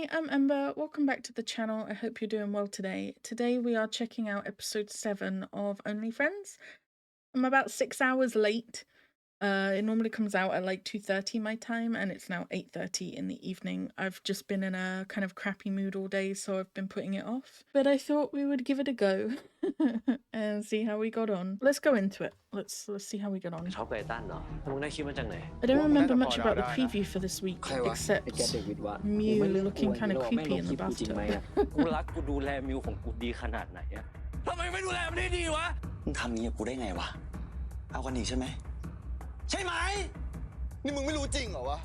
Hi, I'm Ember. Welcome back to the channel. I hope you're doing well today. Today we are checking out episode 7 of Only Friends. I'm about 6 hours late. It normally comes out at like 2:30 my time, and it's now 8:30 in the evening. I've just been in a kind of crappy mood all day, so I've been putting it off. But I thought we would give it a go and see how we got on. Let's go into it. Let's see how we get on. ชอบไก่ตั้นเหรอแล้วมึงได้คลิปมาจากไหน I don't ว่ามึงน่า remember จะพอ much เดา about the ได้นะ preview for this week, ใครวะ except ไอ้แกเดวิดวะ Mew ไม่เลือก looking กวน kind หร of อกแม่ง creepy ลง in คลิ the ปกูจริงไหม bathtub. อะ กูรักกูดูแลมิวของกูดีขนาดไหนอะทำไมไม่ดูแลมันได้ดีวะ มึงทำนี้กับกูได้ไงวะเอากันอีกใช่ไหมใช่ไหม นี่มึงไม่รู้จริงเหรอวะ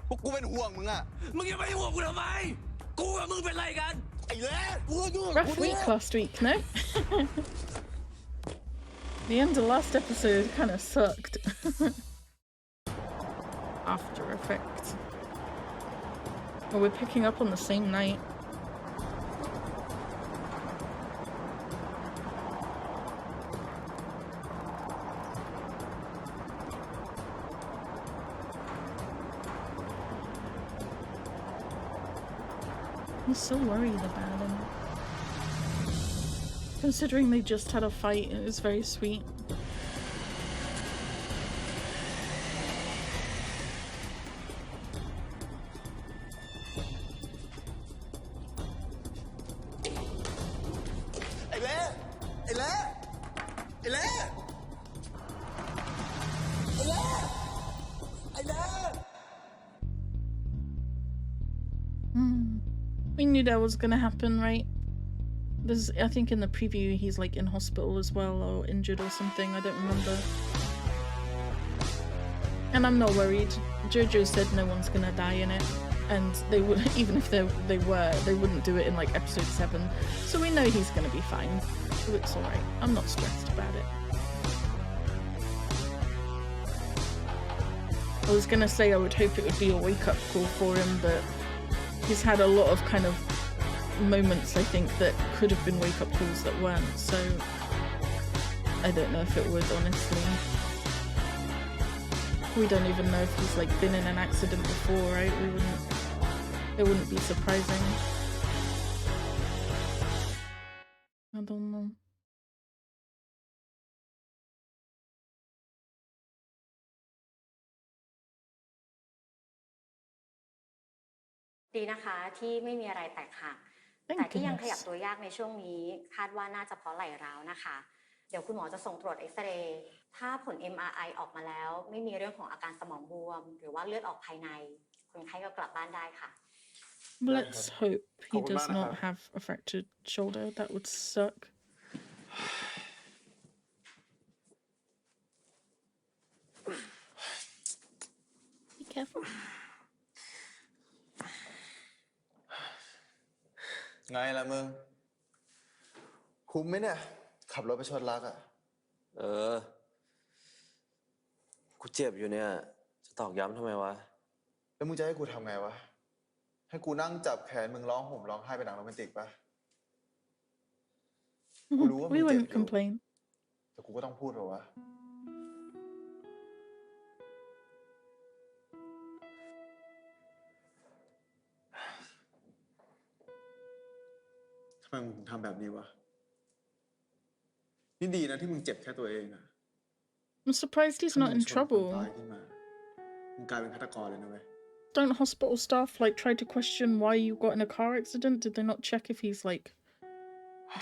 พวกกูเป็นห่วงมึงอะ มึงยังไม่ห่วงกูทำไม กูกับมึงเป็นไรกัน ไอ้เล่กูก็ยุ่ง Rough week last week, no? The end of last episode kind of sucked. After Effects. Well, we're picking up on the same night. I'm so worried about him. Considering they just had a fight, it was very sweet. We knew that was gonna happen, right? There's, I think in the preview he's like in hospital as well, or injured or something, I don't remember. And I'm not worried. Jojo said no one's gonna die in it, and they would, even if they were, they wouldn't do it in like episode 7. So we know he's gonna be fine. So it's alright. I'm not stressed about it. I was gonna say I would hope it would be a wake-up call for him, but he's had a lot of kind of moments, I think, that could have been wake-up calls that weren't, so I don't know if it would, honestly. We don't even know if he's like been in an accident before, right? It wouldn't be surprising. I don't know. ดีนะคะที่ไม่มีอะไรแตกหัก Thank แต่ที่ยังขยับ goodness. ตัวยากในช่วงนี้คาดว่าน่าจะเพราะไหล่ร้าวนะคะเดี๋ยวคุณหมอจะส่งตรวจเอ็กซเรย์ถ้าผล MRI ออกมาแล้วไม่มีเรื่องของอาการสมองบวมหรือว่าเลือดออกภายในคนไข้ก็กลับบ้านได้ค่ะ Let's hope he does not have a fractured shoulder. That would suck. Be careful. ไงล่ะมึงคุ้มไหมเนี่ยขับรถไปชนรักอะ กูเจ็บอยู่เนี่ยจะตอกย้ำทำไมวะ แล้วมึงจะให้กูทำไงวะให้กูนั่งจับแขนมึงร้องห่มร้องไห้เป็นหนังโรแมนติกปะ กูรู้ว่ามึง We เจ็บ wouldn't อยู่ complain. แต่กูก็ต้องพูดเปล่าวะทำไมมึงถึงทำแบบนี้วะนี่ดีนะที่มึงเจ็บแค่ตัวเองอะ I'm surprised he's ถ้า not มึง in ชนคน trouble. ตายขึ้นมามึงกลายเป็นฆาตกรเลยนะเว้ย Don't hospital staff like try to question why you got in a car accident? Did they not check if he's like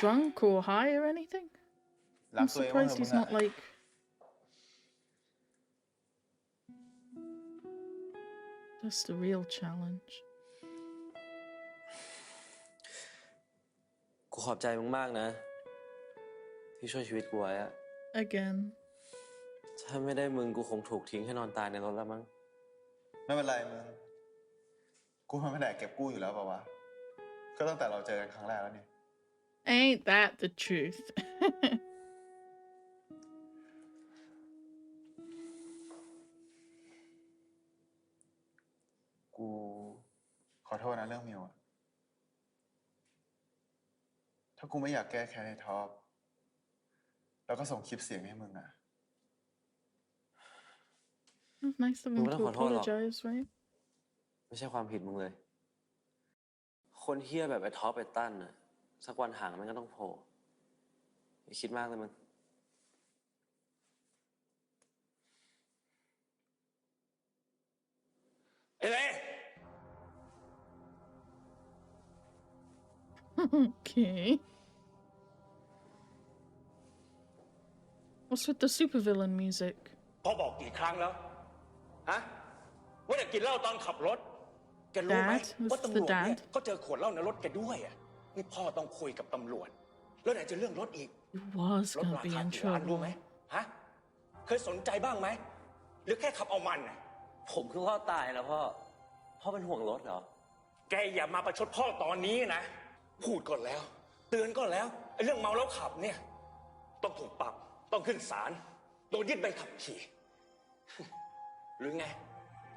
drunk or high or anything? รั I'm กตัวเองบ้าง surprised เถอะมึ he's ง not อะ like... That's the real challenge. กูขอบใจมึงมากนะที่ช่วยชีวิตกูไว้อะ Again. ถ้าไม่ได้มึงกูคงถูกทิ้งให้นอนตายในรถแล้วมั้ง ไม่เป็นไรมึงกูทำแผนกเก็บกู้อยู่แล้วเปล่าวะก็ตั้งแต่เราเจอกันครั้งแรกแล้วนี่ Ain't that the truth? กูขอโทษนะเรื่องมิวอะถ้ากูไม่อยากแก้แค้นในท็อปแล้วก็ส่งคลิปเสียงให้มึงอะ Nice of him to apologize, right? ไม่ใช่ความผิดมึงเลย คนเฮี้ยแบบไอ้ท็อปไอ้ตั้นน่ะสักวันหางมันก็ต้องโผล่อย่าคิดมากเลยมึงไอ้เล่ Okay. What's with the supervillain music? พ่อบอกกี่ครั้งแล้วฮะว่าจะกินเหล้าตอนขับรถแกรู้ไหม Dad? Was ว่า it ตำ the รวจเนี่ย dad? ก็เจอขวดเหล้าในรถแกด้วยอ่ะนี่พ่อต้องคุยกับตำรวจแล้วไหนจะเรื่องรถอีก He was รถ gonna รา be คา in กี่ล้านรู้ไหม trouble. ฮะเคยสนใจบ้างไหมหรือแค่ขับเอามันน่ะ ผมคือพ่อตายแล้วพ่อเป็นห่วงรถเหรอ แกอย่ามาประชดพ่อตอนนี้นะพูดก่อนแล้ว เตือนก่อนแล้วไอ้เรื่องเมาแล้วขับเนี่ยต้องถูกปรับต้องขึ้นศาลโดนยึดใบขับขี่ หรือไง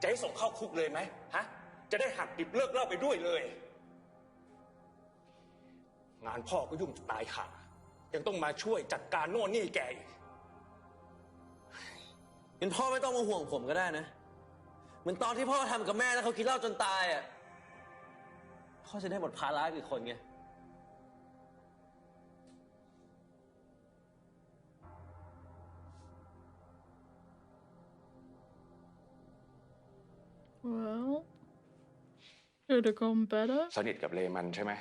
จะให้ส่งเข้าคุกเลยไหมฮะจะได้หักดิบเลิกเหล้าไปด้วยเลย งานพ่อก็ยุ่งจะตายห่ายังต้องมาช่วยจัดการโน่นนี่แกอีก งั้นพ่อไม่ต้องมาห่วงผมก็ได้นะ เหมือนตอนที่พ่อทำกับแม่แล้วเขากินเหล้าจนตายอ่ะ พ่อจะได้หมดภาระกี่คนไง Well, could have gone better. สนิทกับเลมันใช่ไหม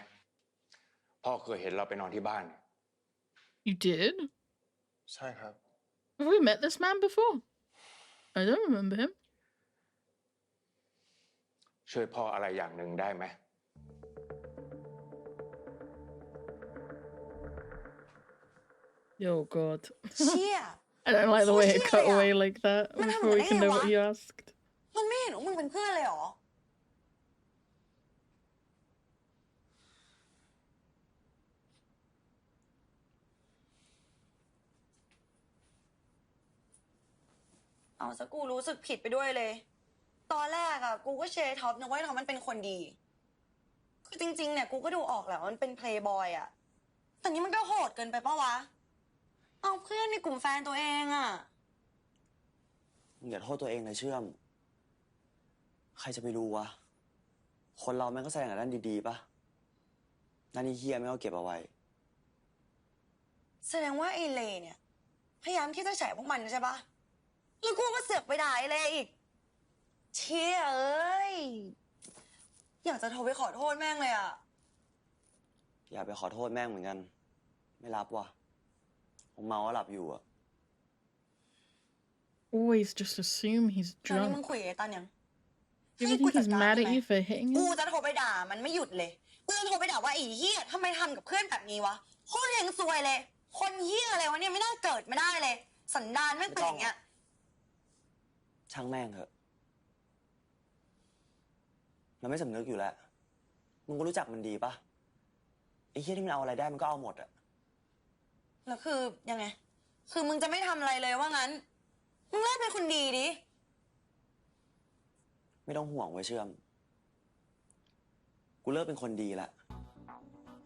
พ่อเคยเห็นเราไปนอนที่บ้าน You did? ใช่ครับ Have we met this man before? I don't remember him. ช่วยพ่ออะไรอย่างหนึ่งได้ไหม Oh God. เชี่ย I don't like the way it cut Oh, away yeah. like that Man, before we can know what what? he asked. มันไม่เห็นว่ามึงเป็นเพื่อนเลยเหรอ เอาซะกูรู้สึกผิดไปด้วยเลย ตอนแรกอะกูก็เชียร์ท็อปนะว่าท็อปมันเป็นคนดี คือจริงๆเนี่ยกูก็ดูออกแหละว่ามันเป็นเพลย์บอยอะแต่นี่มันก็โหดเกินไปปะวะ เอาเพื่อนในกลุ่มแฟนตัวเองอะ อย่าโทษตัวเองเลยเชื่อม ใครจะไปรู้วะ คนเราแม่งก็แสดงแต่ด้านดีๆปะด้านที่เฮี้ยไม่ก็เก็บเอาไว้ แสดงว่าไอ้เลเนี่ย พยายามที่จะแฉพวกมันใช่ปะแล้วกูก็เสือกไปด่าไอ้เลอีก เชี่ยเอ้ย อยากจะโทรไปขอโทษแม่งเลยอะ อย่าไปขอโทษแม่งเหมือนกัน ไม่รับว่ะผมเมาแล้วหลับอยู่อะ Always just assume he's ตอนนี้มึง drunk. คุยกับไอ้ตันยัง Do you think he's mad at you for hitting กู him? จะโทรไปด่ามันไม่หยุดเลย กูจะโทรไปด่าว่าไอ้เหี้ยทำไมทำกับเพื่อนแบบนี้วะ โคตรเฮงซวยเลย คนเหี้ยอะไรวะเนี่ยไม่น่าเกิดไม่ได้เลย สันดานแม่งเป็นอย่างเงี้ย ช่างแม่งเถอะมันไม่สำนึกอยู่แล้ว มึงก็รู้จักมันดีปะไอ้เฮี้ยที่มันเอาอะไรได้มันก็เอาหมดอะ แล้วคือยังไง คือมึงจะไม่ทำอะไรเลยว่างั้น มึงเลิกเป็นคนดีดิ ไม่ต้องห่วงไว้เชื่อม กูเลิกเป็นคนดีละ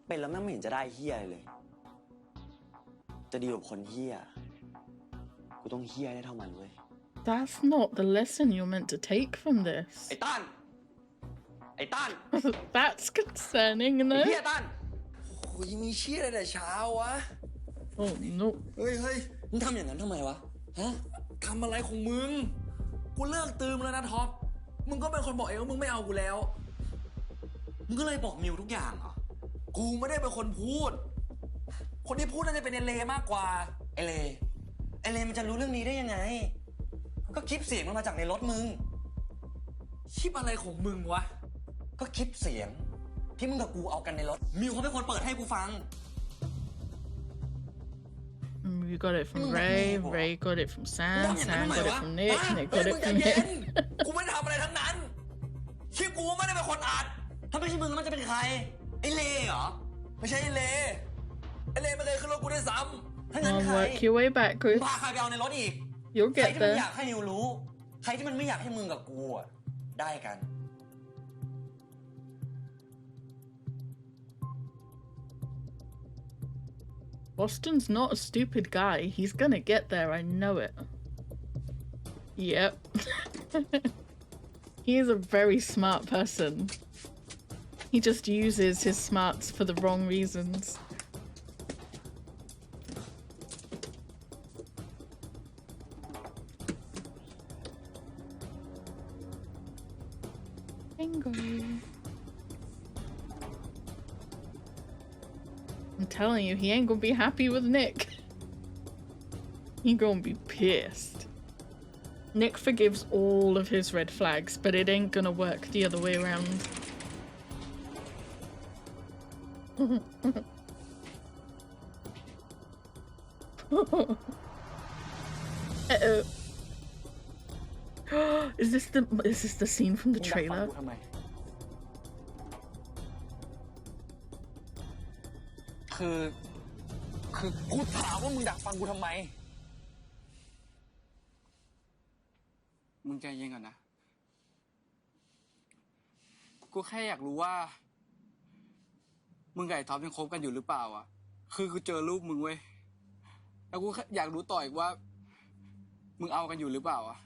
เป็นแล้วแม่งไม่เห็นจะได้เฮี้ยอะไรเลย จะดีกว่าคนเฮี้ย กูต้องเฮี้ยได้เท่ามันเว้ย That's not the lesson you're meant to take from ไอ้ this. ตั้น ไอ้ตั้น That's concerning, ไอ้ no? เฮี้ยตั้น โอ้ยมีเชี่ยอะไรแต่เช้าวะ Oh no. เฮ้ยมึงทำอย่างนั้นทำไมวะ ฮะ ทำอะไรของมึง กูเลิกตื่มแล้วนะท็อป มึงก็เป็นคนบอกเองว่ามึงไม่เอากูแล้ว มึงก็เลยบอกมิวทุกอย่างเหรอ กูไม่ได้เป็นคนพูด คนที่พูดน่าจะเป็นเอเลมากกว่า ไอเลมันจะรู้เรื่องนี้ได้ยังไง ก็คลิปเสียงมันมาจากในรถมึง คลิปอะไรของมึงวะ ก็คลิปเสียงที่มึงกับกูเอากันในรถ มิวเขาเป็นคนเปิดให้กูฟัง We got it from Mm, Ray, mm, Ray got it from Sam, มึงทำอย่างนั้น Sam ทำไม got it วะ from Nick, ฮะ Nick เฮ้ย got มึ it งใจ from เย็น Nick. กูไม่ได้ทำอะไรทั้งนั้น คลิปกูไม่ได้เป็นคนอัด ถ้าไม่ใช่มึงแล้วมันจะเป็นใคร ไอเลเหรอ ไม่ใช่ไอ้เลไอ้เลไม่เคยขึ้นรถกูด้วยซ้ ถ้างั้น I'll ใคร work your way มึง backwards. พาใครไปเอาในรถอีก You'll ใคร get ที่มัน there. อยากให้นิวรู้ ใครที่มันไม่อยากให้มึงกับกูอะได้กัน Boston's not a stupid guy. He's gonna get there, I know it. Yep. He is a very smart person. He just uses his smarts for the wrong reasons. Bingo. I'm telling you, he ain't gonna be happy with Nick. He gonna be pissed. Nick forgives all of his red flags, but it ain't gonna work the other way around. Uh-oh. Is this the scene from the trailer? คือกูถามว่ามึงดักฟังกูทำไมมึงใจเย็นก่อนนะกูแค่อยากรู้ว่ามึงกับไอ้ท็อปยังคบกันอยู่หรือเปล่าอ่ะคือกูเจอรูปมึงเว้ยแล้วกูอยากรู้ต่ออีกว่ามึงเอากันอยู่หรือเปล่าอ่ะ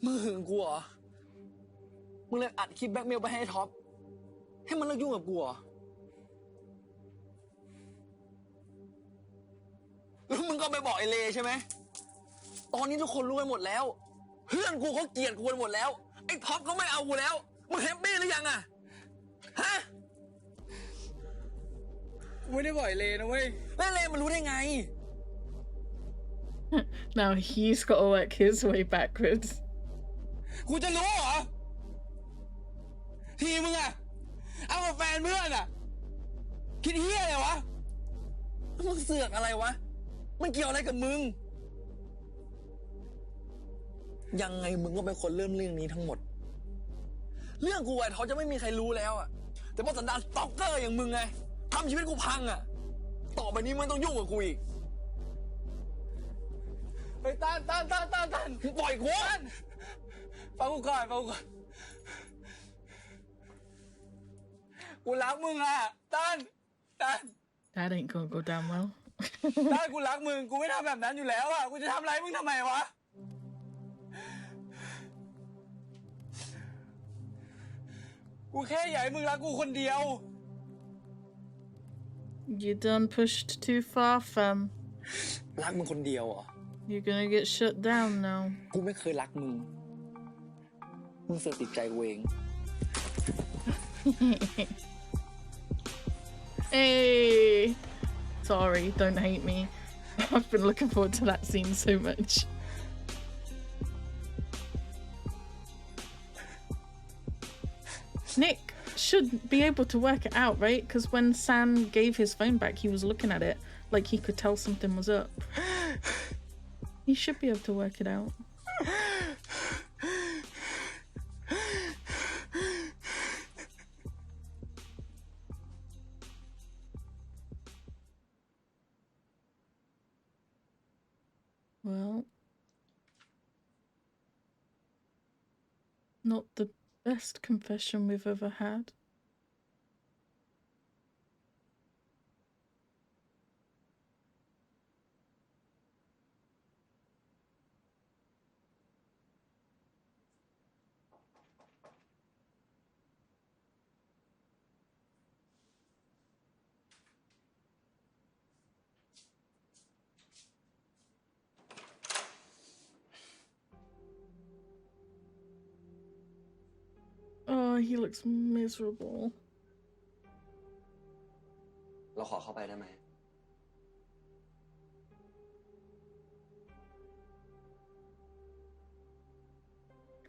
มึงหึงกูเหรอมึงเลยอัดคลิปแบล็คเมลไปให้ท็อปให้มันเลิกยุ่งกับกูเหรอแล้วมึงก็ไปบอกไอเลใช่ไหมตอนนี้ทุกคนรู้กันหมดแล้วเพื่อนกูเขาเกลียดกูหมดแล้วไอ้ท็อปเขาไม่เอากูแล้วมึงแฮปปี้หรือยังอะฮะกูไม่ได้บอกไอเลนะเว้ยแล้วเลมันรู้ได้ไง Now he's gotta work his way backwards. กูจะรู้เหรอทีมึงอะเอากับแฟนเพื่อนอะคิดเฮี้ยอะไรวะมึงเสือกอะไรวะมันเกี่ยวอะไรกับมึงยังไงมึงก็เป็นคนเริ่มเรื่องนี้ทั้งหมดเรื่องกูไอ้เขาจะไม่มีใครรู้แล้วอะแต่เพราะสันดานสตอกเกอร์อย่างมึงไงทำชีวิตกูพังอะต่อไปนี้มึงต้องยุ่งกับกูอีกเฮ้ยต้านปล่อยกูฟังกูก่อนกูรักมึงอะต้าน That ain't gonna go down well. ต้านกูรักมึงกูไม่ทำแบบนั้นอยู่แล้วอะกูจะทำร้ายมึงทำไมวะกูแค่อยากให้มึงรักกูคนเดียว You done pushed too far, fam. รักมึงคนเดียวเหรอ You're gonna get shut down now. กูไม่เคยรักมึงเสือกติดใจกูเอง Hey! Sorry, don't hate me. I've been looking forward to that scene so much. Nick should be able to work it out, right? Because when Sam gave his phone back, he was looking at it like he could tell something was up. He should be able to work it out. Well, not the best confession we've ever had. Oh, he looks miserable. เราขอเข้าไปได้ไหม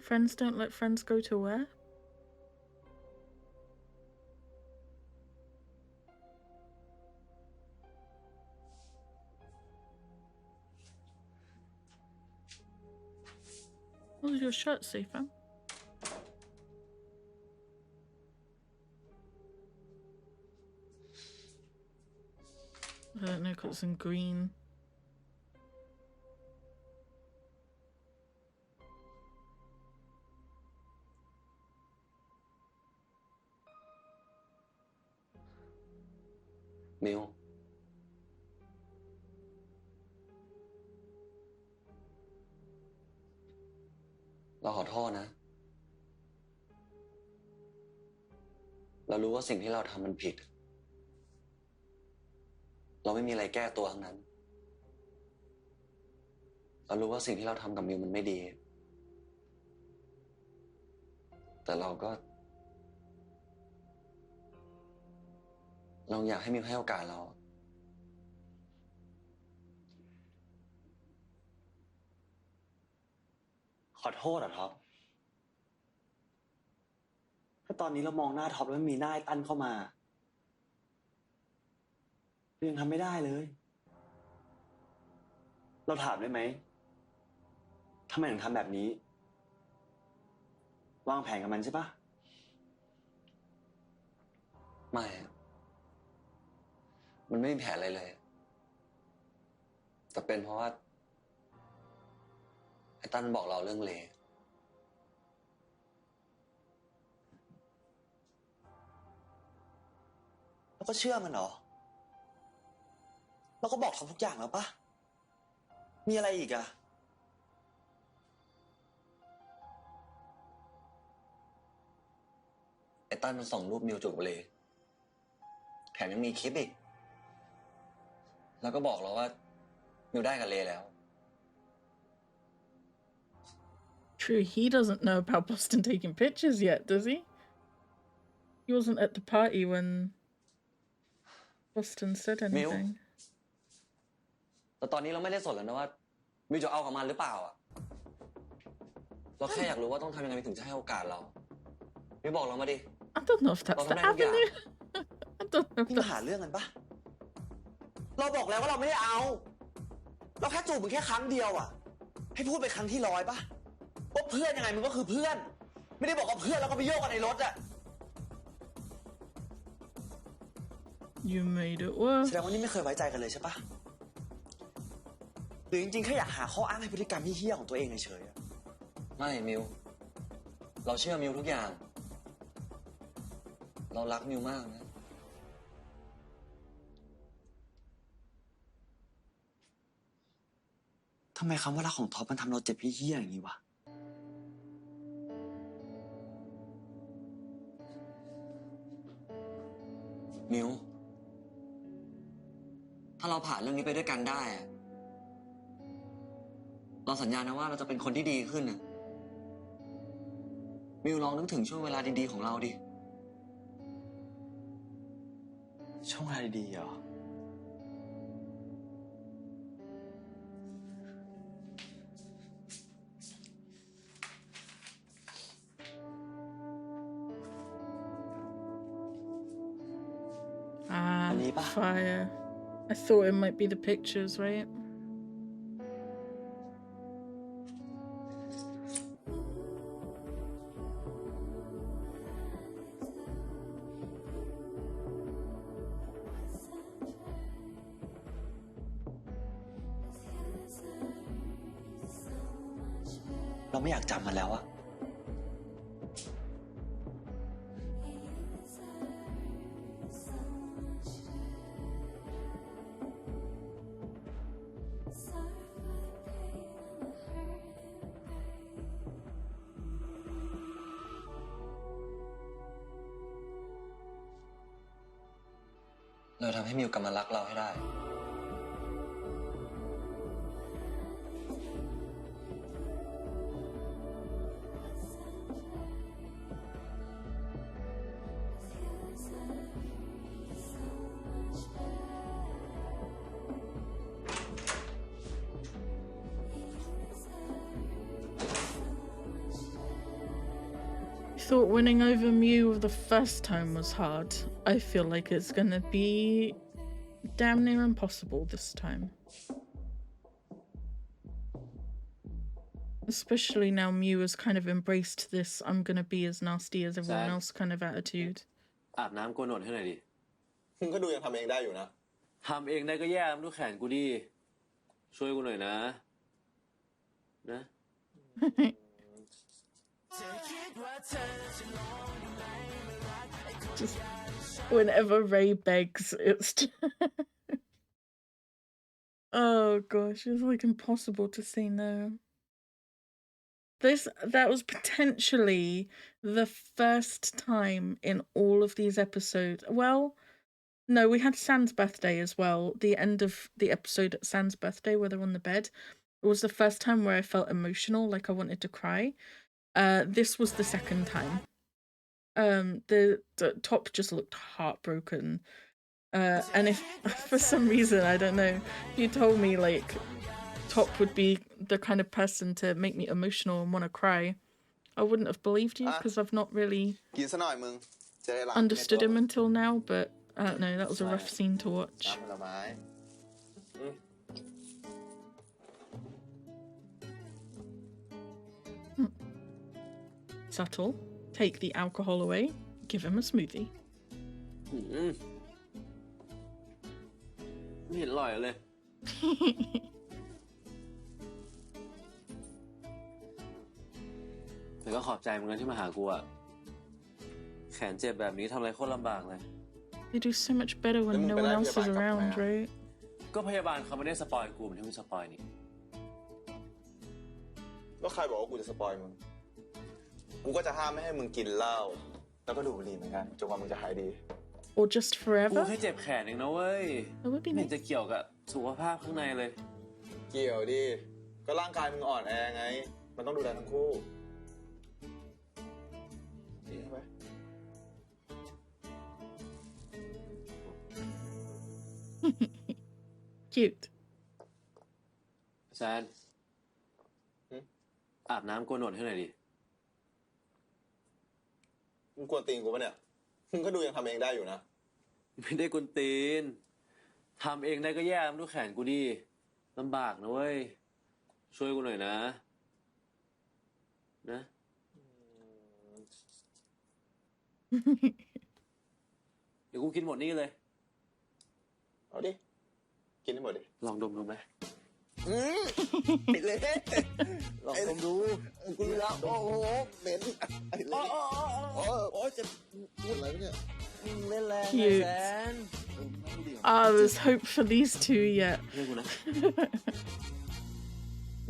Friends don't let friends go to where? What does your shirt say, fam? I don't know, 'cause it's in green. Miu. เราขอโทษนะ เรารู้ว่าสิ่งที่เราทำมันผิด เราไม่มีอะไรแก้ตัวทั้งนั้น เรารู้ว่าสิ่งที่เราทำกับมิวมันไม่ดี แต่เราอยากให้มิวให้โอกาสเรา ขอโทษอ่ะท็อป ถ้าตอนนี้เรามองหน้าท็อปแล้วมีหน้าไอ้ตั้นเข้ามาเรายังทำไม่ได้เลย เราถามได้ไหมทำไมถึงทำแบบนี้ วางแผนกับมันใช่ปะไม่ มันไม่มีแผนอะไรเลย แต่เป็นเพราะว่าไอ้ตั้นบอกเราเรื่องเลแล้วก็เชื่อมันเหรอ เราก็บอกทำทุกอย่างแล้วปะมีอะไรอีกอะไอ้ตั้นมันส่งรูปมิวจูบกับเลแถมยังมีคลิปอีก แล้วก็บอกเราว่ามิวได้กับเลแล้ว True, he doesn't know about Boston taking pictures yet, does he? He wasn't at the party when Boston said anything. แต่ตอนนี้เราไม่ได้สนแล้วนะว่ามิวจะเอากับมันหรือเปล่าอะเราแค่อยากรู้ว่าต้องทำยังไงถึงจะให้โอกาสเรามิวบอกเรามาดิ I don't know if that's the avenue. I don't know if นี่มาหา that's... เรื่องกันปะเราบอกแล้วว่าเราไม่ได้เอา เราแค่จูบมึงแค่ครั้งเดียวอะให้พูดไปครั้งที่100ปะว่าเพื่อนยังไงมึงก็คือเพื่อน ไม่ได้บอกว่าเพื่อนแล้วก็ไปโยกกันในรถอะ You made it worse. แสดงว่านี่ไม่เคยไว้ใจกันเลยใช่ปะหรือจริงๆแค่อยากหาข้ออ้างให้พฤติกรรมเหี้ยๆของตัวเองเฉยๆไม่มิว เราเชื่อมิวทุกอย่าง เรารักมิวมากนะทำไมคำว่ารักของท็อปมันทำเราเจ็บเหี้ยๆอย่างนี้วะมิว ถ้าเราผ่านเรื่องนี้ไปด้วยกันได้อะเราสัญญานะว่าเราจะเป็นคนที่ดีขึ้นนะมิวลองนึกถึงช่วงเวลาดีๆของเราดิ ช่วงเวลาดีๆเหรอ Ah, Aliba. fire. I thought it might be the pictures, right?เราไม่อยากจำมันแล้วอะเราทำให้มิวกลับมารักเราให้ได้ I thought winning over Mew the first time was hard. I feel like it's gonna be damn near impossible this time. Especially now Mew has kind of embraced this I'm gonna be as nasty as everyone else kind of attitude. อาบน้ำโกนหนวดให้หน่อยดิ มึงก็ดูยังทำเองได้อยู่นะ ทำเองได้ก็แย่มันดูแขนกูดิ ช่วยกูหน่อยนะ นะ Just whenever Ray begs, it's oh gosh, it's like impossible to say no. That was potentially the first time in all of these episodes. Well, no, we had Sand's birthday as well. The end of the episode at Sand's birthday where they're on the bed. It was the first time where I felt emotional, like I wanted to cry. This was the second time. The Top just looked heartbroken. And if for some reason, I don't know, if you told me like Top would be the kind of person to make me emotional and want to cry, I wouldn't have believed you because I've not really กินซะหน่อยมึงจะได้ล้าง understood him until now, but I don't know, that was a rough scene to watch. น้ำผลไม้ Subtle. Take the alcohol away, give him a smoothie. ไม่เห็นอร่อยเลย แต่ก็ขอบใจมึงนะที่มาหากูอะแขนเจ็บแบบนี้ทำอะไรโคตรลำบากเลย They do so much better when no one else is around, right? ก็พยาบาลเขาไม่ได้สปอยกูเหมือนที่มึงสปอยนี่ แล้วใครบอกว่ากูจะสปอยมึง กูก็จะห้ามไม่ให้มึงกินเหล้าแล้วก็ดูดบุหรี่เหมือนกันจนกว่ามึงจะหายดี Or just กู forever? แค่เจ็บแขนเองนะเว้ย That would be ไม่เห็น nice. จะเกี่ยวกับสุขภาพข้างในเลย เกี่ยวดิ ก็ร่างกายมึงอ่อนแอไง มันต้องดูแลทั้งคู่ดีใช่ไหม Cute. แซนอาบน้ำโกนหนวดให้หน่อยดิ มึงกวนตีนกูปะเนี่ย มึงก็ดูยังทำเองได้อยู่นะ ไม่ได้กวนตีนทำเองได้ก็แย่มึงดูแขนกูดิลำบากนะเว้ย ช่วยกูหน่อยนะ นะ เดี๋ยวกูกินหมดนี่เลย เอาดิ กินให้หมดดิ ลองดมดูไหม ไปเลยลองดมดูกูรู้แล้วโอ้โหเหม็นไอ้เล่โอ้จะพูดอะไรเนี่ย เล่นแรง Cute. แซน There's hope for these two yet. เพื่อนกูนะ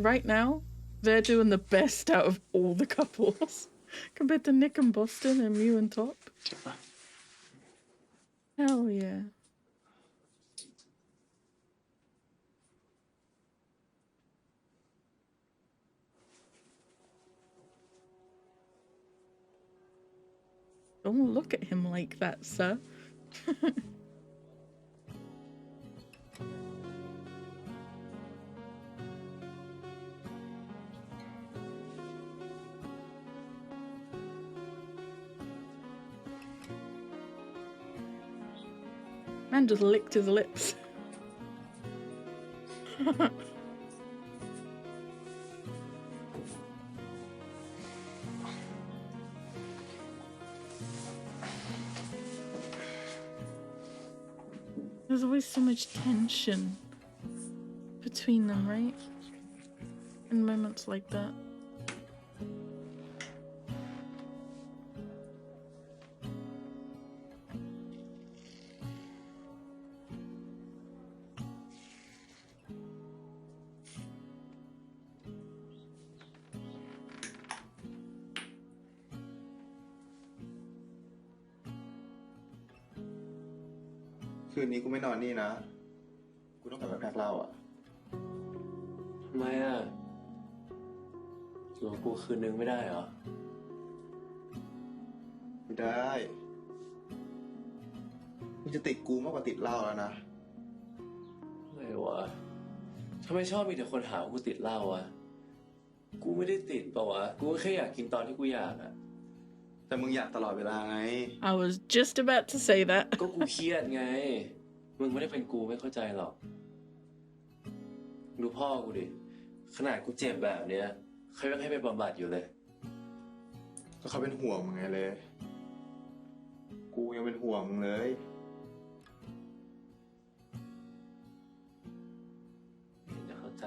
Right now, they're doing the best out of all the couples. Compared to Nick and Boston and Mew and Top. เจ็บปะ Hell yeah. Don't look at him like that, sir. Man just licked his lips. There's always so much tension between them, right? In moments like that.คืนนี้กูไม่นอนนี่นะ กูต้องกลับไปแพ็คเหล้าอ่ะ ทำไมอ่ะอยู่กับกูคืนนึงไม่ได้เหรอ ไม่ได้มึงจะติดกูมากกว่าติดเหล้าแล้วนะ ไม่วะทำไมชอบมีแต่คนหาว่ากูติดเหล้าอ่ะ กูไม่ได้ติดเปล่าวะ กูก็แค่อยากกินตอนที่กูอยากอ่ะ แต่มึงอยากตลอดเวลาไง I was just about to say that. ก็กูเครียดไง มึงไม่ได้เป็นกูไม่เข้าใจหรอก ดูพ่อกูดิ ขนาดกูเจ็บแบบเนี้ยเขายังให้ไปบำบัดอยู่เลย ก็เขาเป็นห่วงมึงไงเลย กูยังเป็นห่วงมึงเลย เห็นจะเข้าใจ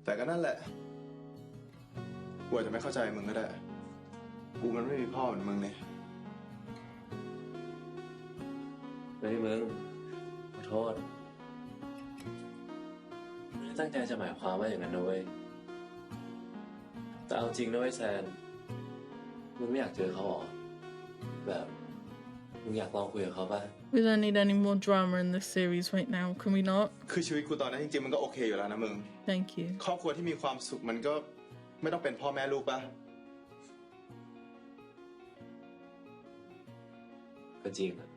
แต่ก็นั่นแหละ กูอาจจะไม่เข้าใจมึงก็ได้ กูมันไม่มีพ่อเหมือนมึงเนี่ย เฮ้ยมึงขอโทษ ไ ตั้งใจจะหมายความว่าอย่างนั้นนะเว้ยแต่เอาจริงนะเว้ยแซนมึงไม่อยากเจอเขาหรอแบบมึงอยากลองคุยกับเขาป่ะ We don't need any more drama in this series right now, can we not? คือชีวิตกูตอนนั้นจริงๆมันก็โอเคอยู่แล้วนะมึง Thank you. ครอบครัวที่มีความสุขมันก็ไม่ต้องเป็นพ่อแม่ลูกป่ะ ก็จริงอะ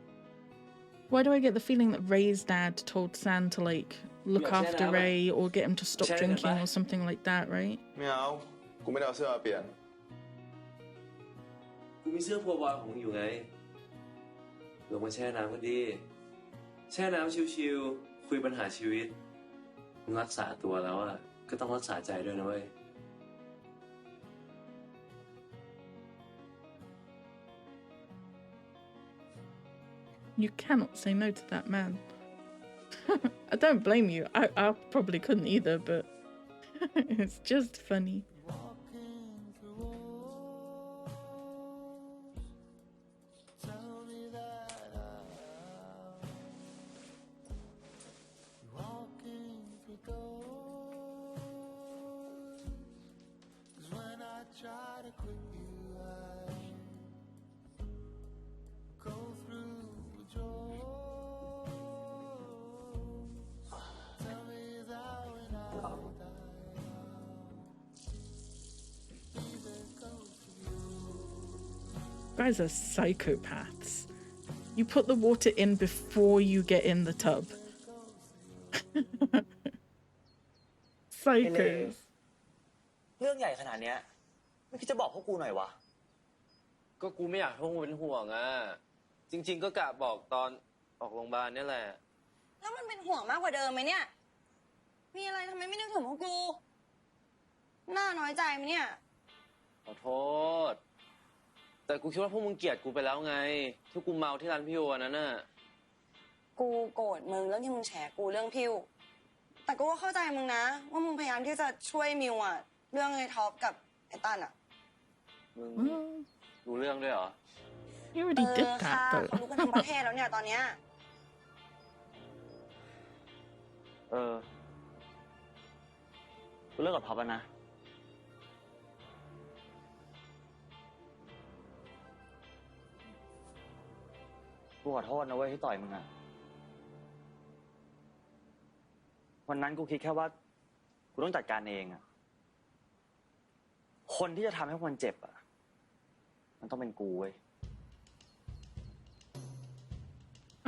Why do I get the feeling that Ray's dad told San to like look Yeah, after Shan, Ray or get him to stop Shan, drinking bye. or something like that, right? ไม่เอา กูไม่ได้เอาเสื้อมาเปลี่ยน กูมีเสื้อพัวบอยของมึงอยู่ไงลงมาแช่น้ำกันดีแช่น้ำชิวๆคุยปัญหาชีวิตมึงรักษาตัวแล้วอะก็ต้องรักษาใจด้วยนะเว้ย You cannot say no to that man. I don't blame you. I probably couldn't either, but it's just funny. Guys are psychopaths. You put the water in before you get in the tub. Psychos. เรื่องใหญ่ขนาดเนี้ยไม่คิดจะบอกพวกกูหน่อยวะ ก็กูไม่อยากให้พวกมึงเป็นห่วงอะจริงๆก็กะบอกตอนออกโรงพยาบาลเนี่ยแหละ แล้วมันเป็นห่วงมากกว่าเดิมไหมเนี่ย มีอะไรทำไมไม่นึกถึงพวกกู น่าน้อยใจไหมเนี่ย ขอโทษ แต่กูคิดว่าพวกมึงเกลียดกูไปแล้วไงที่กูเมาที่ร้านพี่โอวันนั้นน่ะ กูโกรธมึงเรื่องที่มึงแฉกูเรื่องพิวแต่กูก็เข้าใจมึงนะ ว่ามึงพยายามที่จะช่วยมิวอะเรื่องไอ้ท็อปกับไอ้ตันอะ มึง Well, รู้เรื่องด้วยเหรอ you already did ค่ะ that เขารู้กันทั้งประเท though. ศแล้วเนี่ยตอนเนี้ย กูเลิกกับท็อปแล้วนะ กูขอโทษนะเว้ยที่ต่อยมึงอะวันนั้นกูคิดแค่ว่า กูต้องจัดการเองอะคนที่จะทำให้คนเจ็บอะมันต้องเป็นกูเว้ย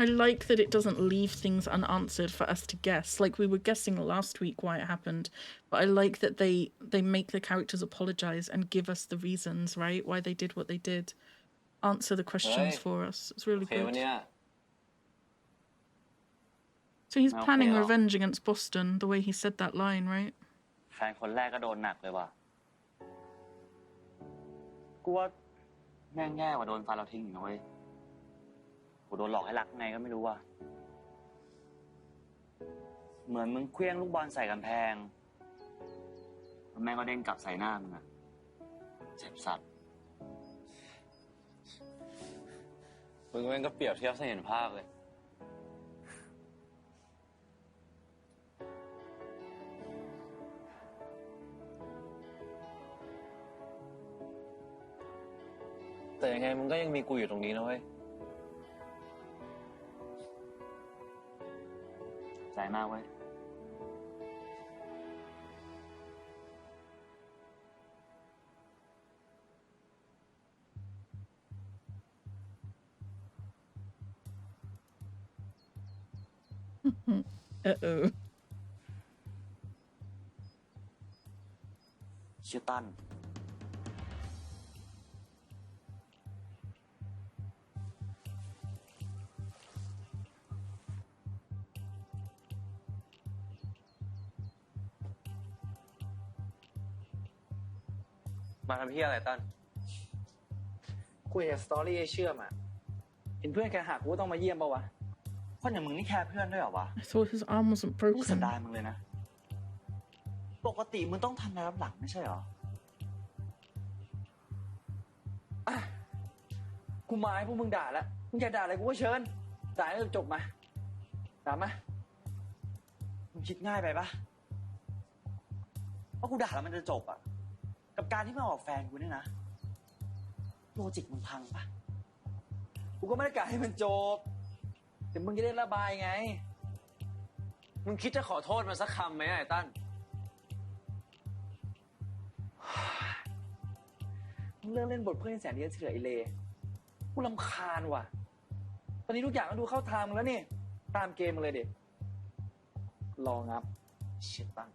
I like that it doesn't leave things unanswered for us to guess. Like we were guessing last week why it happened, but I like that they make the characters apologize and give us the reasons, right? Why they did what they did. Answer the questions Right. for us. It's really โอเควัน good. เนี้ย So he's Okay, planning well. revenge against Boston, the way he said that line, right? แฟนคนแรกก็โดนหนักเลยว่ะ กูว่าแม่งแย่กว่าโดนแฟนเราทิ้งอีกนะเว้ย กูโดนหลอกให้รักไงก็ไม่รู้ว่ะ เหมือนมึงเคลี้ยงลูกบอลใส่กำแพงแล้วแม่งก็เด้งกลับใส่หน้ามึงอะเจ็บสัตว์ มึงแม่งก็เปรียบเทียบให้เห็นภาพเลย แต่ยังไงมึงก็ยังมีกูอยู่ตรงนี้นะเว้ย ใจมากเว้ย Uh-oh. ชื่อตั้น มาทำเพี้ยอะไรตั้น คุยกับสตอรี่ไอ้เชื่อมอ่ะ เห็นเพื่อนแกหักกูต้องมาเยี่ยมปะวะ คนอย่างมึงนี่แคร์เพื่อนด้วยเหรอวะ I thought his arm wasn't กูเสีย broken. ดายมึงเลยนะ ปกติมึงต้องทำอะไรรับหลังไม่ใช่เหรอ กูมาให้พวกมึงด่าแล้ว มึงจะด่าอะไรกูก็เชิญ ด่าให้จบมา ด่ามา มึงคิดง่ายไปปะ ว่ากูด่าแล้วมันจะจบอ่ะกับการที่มาออกแฟนกูเนี่ยนะโลจิกมึงพังปะกูก็ไม่ได้กะให้มันจบแต่มึงจะได้ระบายไง มึงคิดจะขอโทษมันสักคำไหมไอ้ตั้น มึงเลิกเล่นบทเพื่อนแสนดีเฉยไอเลกูรำคาญว่ะตอนนี้ทุกอย่างก็ดูเข้าทางมึงแล้วนี่ตามเกมมึงเลยดิรองับเช็ดตั้ง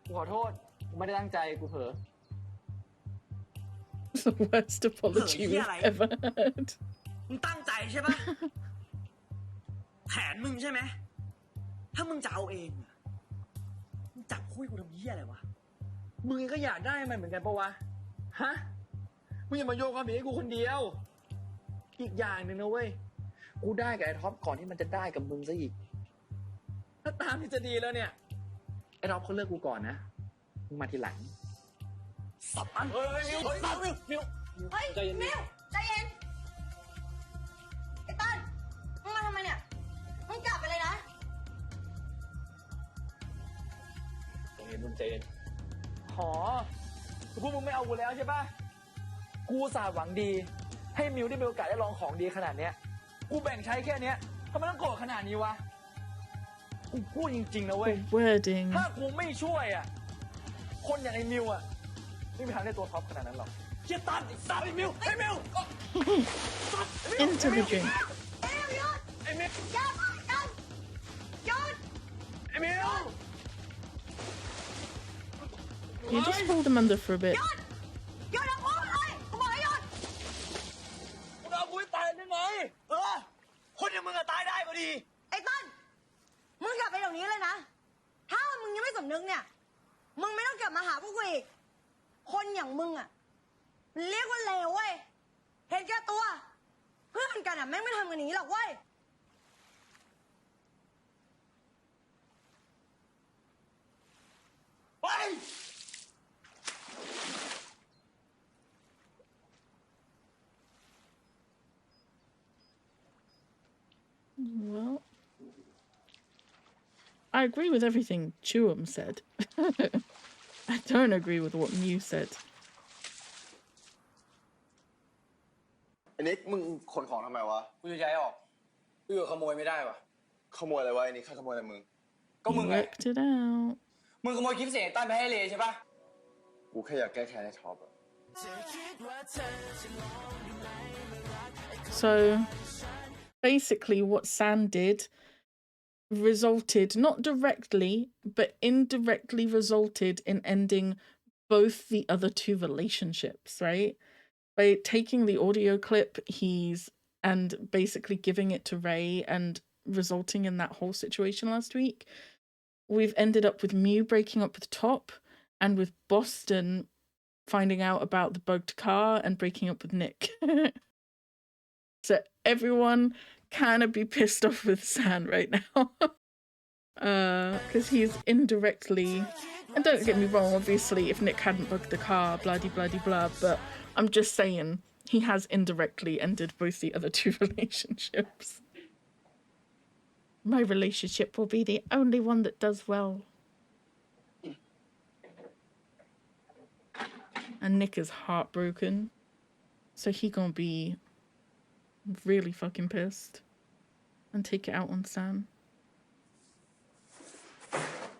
กูขอโทษกูไม่ได้ตั้งใจกูเผลอ The worst apology we've ever heard. มึงตั้งใจใช่ปะ แผนมึงใช่ไหมถ้ามึงจะเอาเองอะมึงจับคุยกูทำเหี้ยอะไรวะมึงก็อยากได้มันเหมือนกันปะวะฮะมึงอย่ามาโยงความผิดให้กูคนเดียวอีกอย่างหนึ่งนะเว้ยกูได้กับไอ้ท็อปก่อนที่มันจะได้กับมึงซะอีกถ้าตามที่จะดีแล้วเนี่ยไอ้ท็อปเขาเลิกกูก่อนนะมึงมาทีหลังสับมันเฮ้ยมิวเฮ้ยมิว เฮ้ยมิวใจเย็นไอ้ต้นมึงมาทำไมเนี่ยมึงกลับไปเลยนะ เห็นมึงใจเย็นหอพวกมึงไม่เอากูแล้วใช่ปะกูอุตส่าห์หวังดี ให้มิวได้มีโอกาสได้ลองของดีขนาดเนี้ยกูแบ่งใช้แค่เนี้ยทำไมต้องโกรธขนาดนี้วะกูพูดจริงๆนะเว้ย The wording. ถ้ากูไม่ช่วยอ่ะคนอย่างไอ้มิวอ่ะไม่มีทางได้ตัวท็อปขนาดนั้นหรอกเชี่ยตันไอ้สัตว์ไอ้มิวไอ้มิว Into the drink. ไอ้มิว หยุดหยุด ไอ้มิว You just hold them under for a bit. หยุดนะพูดเลยกูบอกให้หยุด มึงเอากูให้ตายได้ไหมคนอย่างมึงอะตายได้ก็ดี ไอ้ต้นมึงกลับไปเดี๋ยวนี้เลยนะ ถ้ามึงยังไม่สำนึกเนี่ย มึงไม่ต้องกลับมาหาพวกกูอีก คนอย่างมึงอ่ะมันเรียกว่าเลวเว้ย เห็นแก่ตัว เพื่อนกันอ่ะแม่งไม่ทำกันอย่างนี้หรอกเว้ย ไป Well, I agree with everything Chuum said. I don't agree with what Mew said. ไอ้นิกมึงขนของทำไมวะ กูจะย้ายออกกูอยู่ขโมยไม่ได้วะ ขโมยอะไรวะไอ้นิกใครขโมยอะไรมึง ก็มึง You ไง worked it out. มึงขโมยคลิปเสียงไอ้ตั้นไปให้เลใช่ปะ กูแค่อยากแก้แค้นให้ท็อปอะ So basically what San did resulted, not directly, but indirectly resulted in ending both the other two relationships, right? By taking the audio clip, and basically giving it to Ray and resulting in that whole situation last week, we've ended up with Mew breaking up with Top and with Boston finding out about the bugged car and breaking up with Nick. So everyone kind of be pissed off with San right now. Because he's indirectly, and don't get me wrong, obviously if Nick hadn't bugged the car, blah, but I'm just saying he has indirectly ended both the other two relationships. My relationship will be the only one that does well. And Nick is heartbroken, so he gonna be really fucking pissed and take it out on San.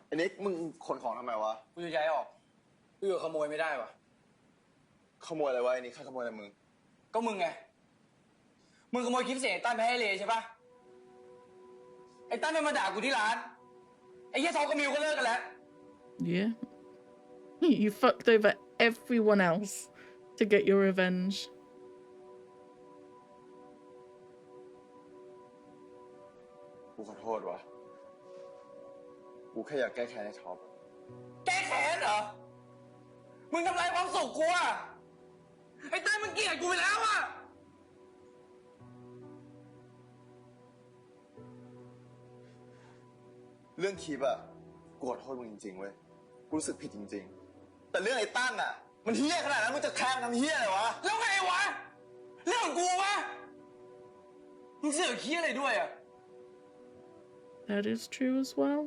ไอ้นิกมึงขนของทำไมวะ กูจะย้ายออกกูอยู่ขโมยไม่ได้วะ ขโมยอะไรวะไอ้นิกใครขโมยอะไรมึง ก็มึงไง มึงขโมยคลิปเสียงไอ้ตั้นไปให้เลใช่ปะไอ้ตั้นมันมาด่ากูที่ร้าน ไอ้เหี้ยทองกับมิวก็เลิกกันแล้ว Yeah. You fucked over everyone else to get your revenge. กูขอโทษวะกูแค่อยากแก้แค้นให้ท็อปอะ แก้แค้นเหรอ มึงทำลายความสุขกูอะไอ้ตั้นมันเกลียดกูไปแล้วอะ เรื่องคลิปอะกูขอโทษมึงจริงๆเว้ย กูรู้สึกผิดจริงๆ แต่เรื่องไอ้ตั้งอะมันเฮี้ยขนาดนั้นมึงจะแทงทำเฮี้ยอะไรวะ แล้วไงวะ เรื่องของกูวะ มึงเสือกเคี้ยอะไรด้วยอะ That is true as well.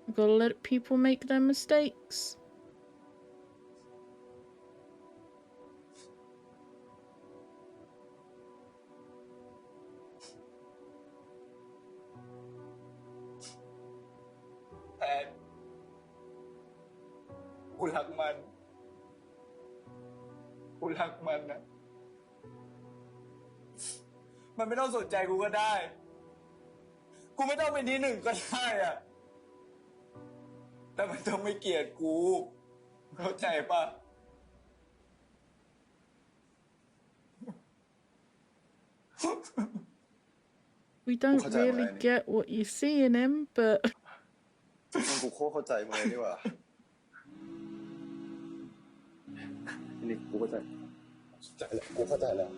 You gotta let people make their mistakes.แทนกูรักมันนะ มันไม่ต้องสนใจกูก็ได้ กูไม่ต้องเป็นที่หนึ่งก็ได้อะแต่มันต้องไม่เกลียดกู เข้าใจปะ We don't really get what you see in him, but มันกูโคตรเข้าใจมึงเลยดีกว่านี่กูเข้าใจแล้วกูเข้าใจแล้ว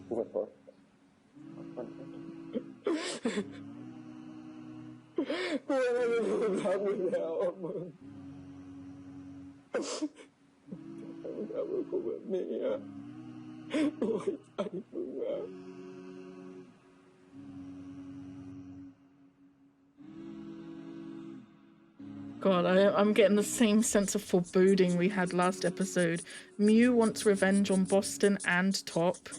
กูขอโทษกูไม่ได้พูดรักมึงแล้วมึงมึงทำกับกูแบบนี้อ่ะโอ้ยใจมึงอ่ะ God, I'm getting the same sense of foreboding we had last episode. Mew wants revenge on Boston and Top.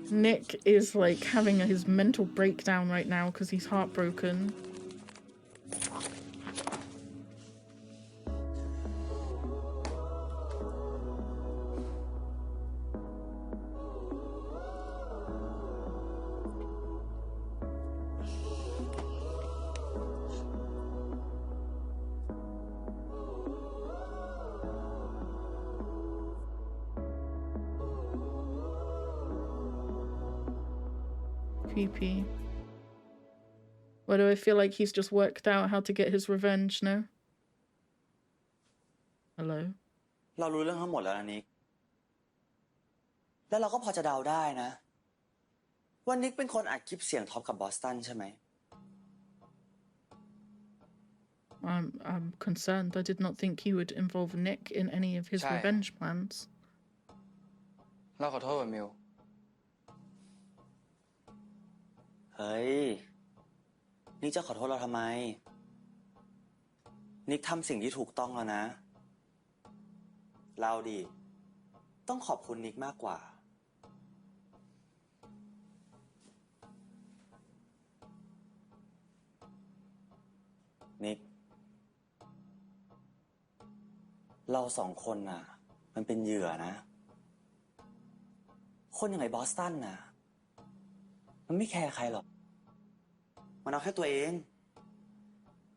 Nick is like having his mental breakdown right now because he's heartbroken. Creepy. Why do I feel like he's just worked out how to get his revenge, no? Hello? เรารู้เรื่องทั้งหมดแล้วนะนิก แล้วเราก็พอจะเดาได้นะว่านิกเป็นคนอัดคลิปเสียงท็อปกับบอสตันใช่ไหม I'm concerned. I did not think he would involve Nick in any of his revenge plans. เราขอโทษมิว เฮ้ย นิกจะขอโทษเราทำไม นิกทำสิ่งที่ถูกต้องแล้วนะ เราดิต้องขอบคุณนิกมากกว่า นิก เราสองคนน่ะ มันเป็นเหยื่อนะ คนอย่างไอ้บอสตันน่ะ มันไม่แคร์ใครหรอก มันเอาแค่ตัวเอง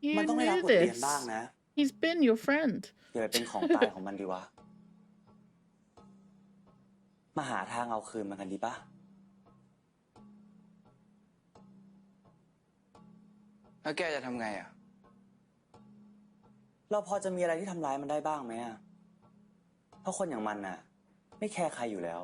You มันต้องได้รั knew บบทเรียน this. บ้างนะ He's been your friend. อย่าไปเป็นของตายของมันดีวะ มาหาทางเอาคืนมันกันดีปะ แล้วแกจะทำไงอ่ะ เราพอจะมีอะไรที่ทำร้ายมันได้บ้างไหมอะเพราะคนอย่างมันน่ะ ไม่แคร์ใครอยู่แล้ว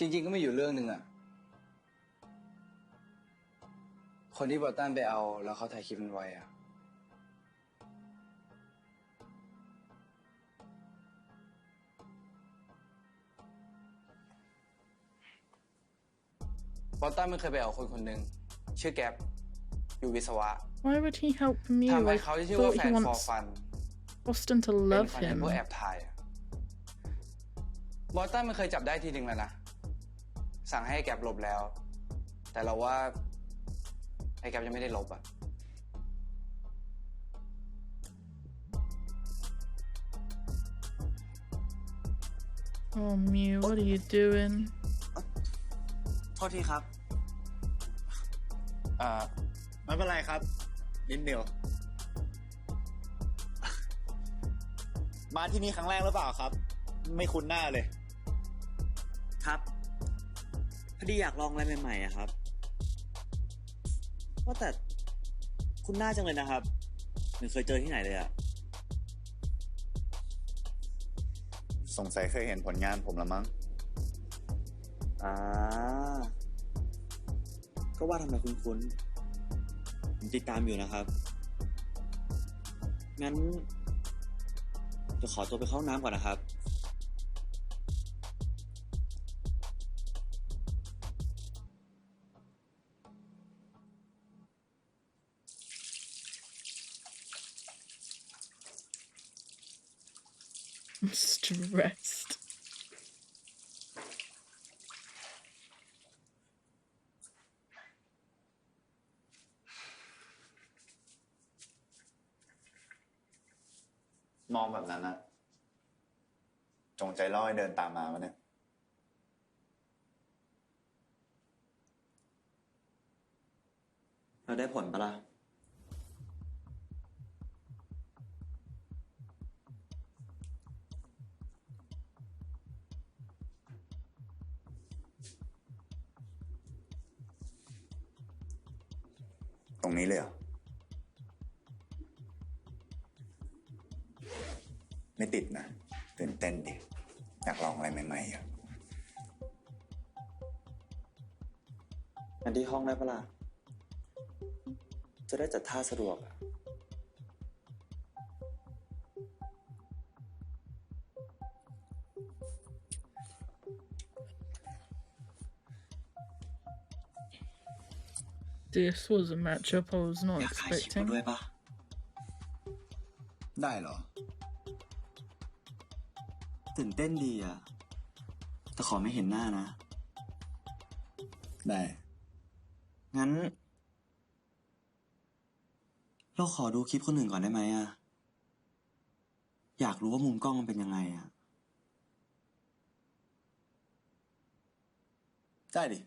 จริงๆก็ไม่อยู่เรื่องหนึ่งอ่ะ คนที่บอสตันไปเอาแล้วเขาถ่ายคลิปมันไว้อ่ะ บอสตันมันเคยไปเอาคนคนหนึ่งชื่อแก๊ปอยู่วิศวะ Why would he help me? ทำให้ I เขาที่ชื่อว่า thought แฟ he นฟอร์ wants ฟัน Boston to เป็น love คอนเทนต์พวก him. แอบถ่ายอะบอสตันมันเคยจับได้ทีหนึ่งแล้วนะ สั่งให้แก๊ปลบแล้ว แต่เราว่าไอ้แก๊ปยังไม่ได้ลบอ่ะ Oh, Mew, what are you doing? โทษทีครับ ไม่เป็นไรครับนิดเดียว มาที่นี่ครั้งแรกหรือเปล่าครับ ไม่คุ้นหน้าเลย ครับ พอดีอยากลองอะไรใหม่ๆอะครับ ว่าแต่คุณหน้าจังเลยนะครับไม่เคยเจอที่ไหนเลยอะ สงสัยเคยเห็นผลงานผมละมั้ง อ่า ก็ว่าทำไมคุ้นๆผมติดตามอยู่นะครับ งั้นจะขอตัวไปเข้าห้องน้ำก่อนนะครับ I'm stressed. มองแบบนั้นนะจงใจล่อให้เดินตามมามันเนี่ยเราได้ผลปะล่ะ ตรงนี้เลยเหรอไม่ติดนะตื่นเต้นดิอยากลองอะไรใหม่ๆอ่ะ อันที่ห้องได้ปะล่ะ จะได้จัดท่าสะดวกอะ This was a matchup I was not อยากถ่ายคลิป expecting. ด้วยปะ ได้เหรอ ตื่นเต้นดีอะแต่ขอไม่เห็นหน้านะ ได้ งั้น เราขอดูคลิปคนอื่นก่อนได้ไหมอะอยากรู้ว่ามุมกล้องมันเป็นยังไงอะ ได้ดิ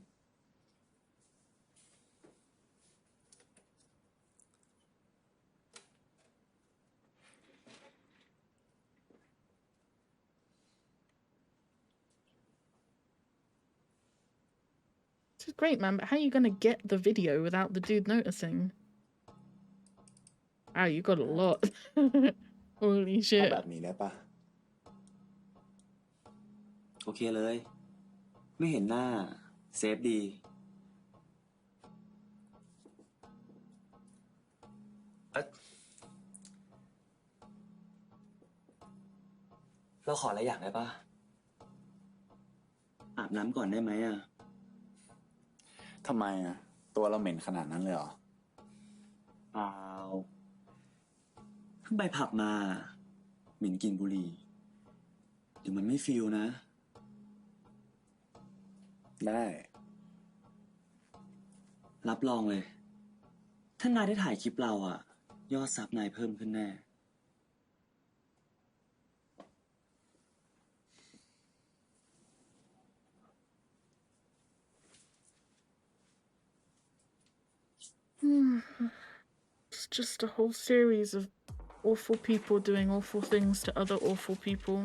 This is great, man, but how are you gonna get the video without the dude noticing? Wow, you got a lot. Holy เอา shit. แบบนี้ได้ปะ โอเคเลย ไม่เห็นหน้า เซฟดี เราขออะไรอย่างได้ปะอาบน้ำก่อนได้ไหมอะ ทำไมอ่ะ ตัวเราเหม็นขนาดนั้นเลยเหรอ เปล่าเพิ่งไปผับมาเหม็นกลิ่นบุหรี่เดี๋ยวมันไม่ฟีลนะ ได้ รับรองเลย ถ้านายได้ถ่ายคลิปเราอะยอดซับนายเพิ่มขึ้นแน่ It's just a whole series of awful people doing awful things to other awful people.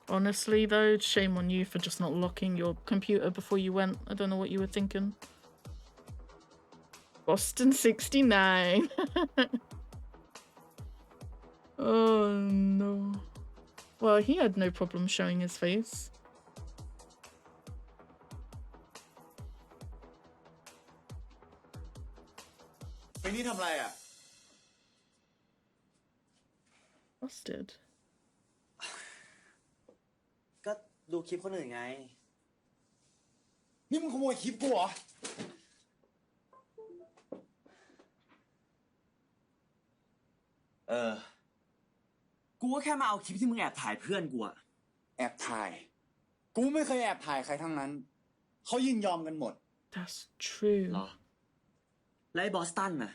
Honestly, though, shame on you for just not locking your computer before you went. I don't know what you were thinking. Boston 69. Oh no. Well, he had no problem showing his face.ไปนี่ทำอะไรอ่ะ Busted. ก็ดูคลิปคนอื่นไง นี่มึงขโมยคลิปกูเหรอ กูก็แค่มาเอาคลิปที่มึงแอบถ่ายเพื่อนกูอะ แอบถ่าย กูไม่เคยแอบถ่ายใครทั้งนั้น เขายินยอมกันหมด That's true. เหรอ แล้วไอ้บอสตันน่ะ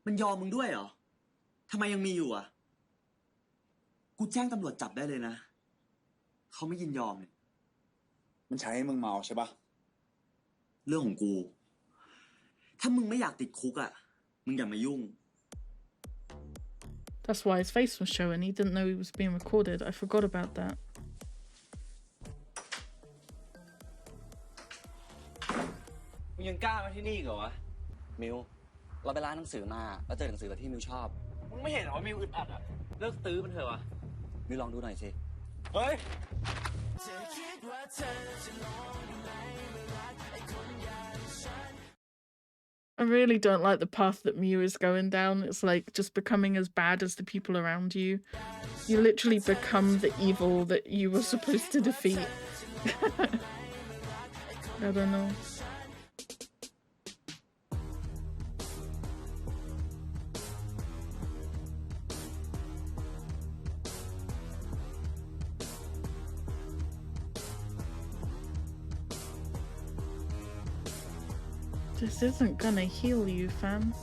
มันยอมมึงด้วยเหรอ ทำไมยังมีอยู่อะกูแจ้งตำรวจจับได้เลยนะ เขาไม่ยินยอมเนี่ย มันใช้ให้มึงเมาใช่ปะ เรื่องของกู ถ้ามึงไม่อยากติดคุกอะมึงอย่ามายุ่ง That's why his face was showing. He didn't know he was being recorded. I forgot about that. มึงยังกล้ามาที่นี่เหรอวะ มิว เราไปร้านหนังสือมาแล้วเจอหนังสือแบบที่มิวชอบ มึงไม่เห็นเหรอว่ามิวอึดอัดอ่ะ เลิกตื้อมันเถอะวะมิวลองดูหน่อยสิ เฮ้ย I really don't like the path that Mew is going down. It's like just becoming as bad as the people around you. You literally become the evil that you were supposed to defeat. I don't know. This isn't gonna heal you, fam. "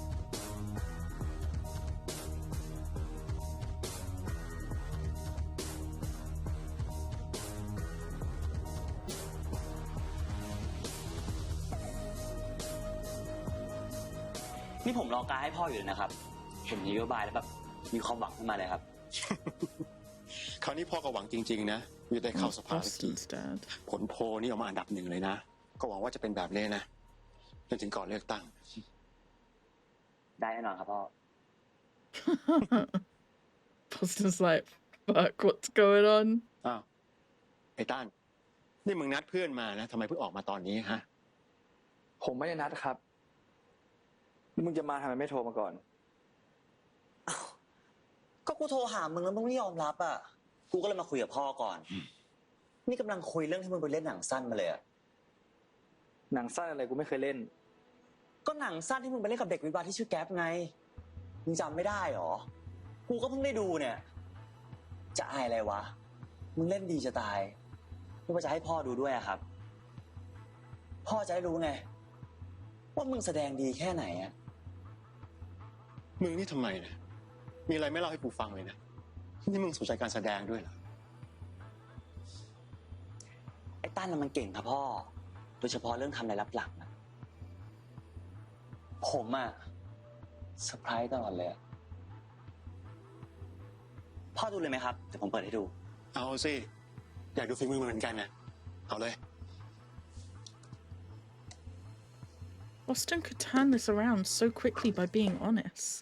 นี่ผมรอการให้พ่ออยู่เลยนะครับ เห็นนโยบายแล้วแบบมีความหวังขึ้นมาเลยครับ คราวนี้พ่อก็หวังจริงๆนะว่าจะได้เข้าสภาสักที Boston's dad. ผลโพลนี่ออกมาอันดับ1เลยนะ ก็หวังว่าจะเป็นแบบนี้นะจนถึงก่อนเลือกตั้ง ได้แน่นอนครับพ่อ Boston's like, fuck, what's going on? อ้าวไอ้ต้านนี่มึงนัดเพื่อนมานะทำไมเพิ่งออกมาตอนนี้ฮะ ผมไม่ได้นัดครับมึงจะมาทำไมไม่โทรมาก่อน ก็กูโทรหามึงแล้วมึงไม่ยอมรับอ่ะ กูก็เลยมาคุยกับพ่อก่อน นี่กำลังคุยเรื่องที่มึงไปเล่นหนังสั้นมาเลยอ่ะ หนังสั้นอะไรกูไม่เคยเล่น ก็หนังสั้นที่มึงไปเล่นกับเด็กวิบาที่ชื่อแก๊ปไง มึงจำไม่ได้หรอ กูก็เพิ่งได้ดูเนี่ย จะอายอะไรวะ มึงเล่นดีจะตายไม่ว่าจะให้พ่อดูด้วยอะครับ พ่อจะได้รู้ไง ว่ามึงแสดงดีแค่ไหนอะ มึงนี่ทำไมนะมีอะไรไม่เล่าให้กูฟังเลยนะนี่มึงสนใจการแสดงด้วยเหรอ ไอ้ตั้นน่ะมันเก่งครับพ่อ โดยเฉพาะเรื่องทำอะไรลับหลังนะผมอะเซอร์ไพรส์ตลอดเลยอะพ่อดูเลยไหมครับ เดี๋ยวผมเปิดให้ดู เอาสิ อยากดูฝีมือมึงเหมือนกันนะเอาเลย Boston could turn this around so quickly by being honest.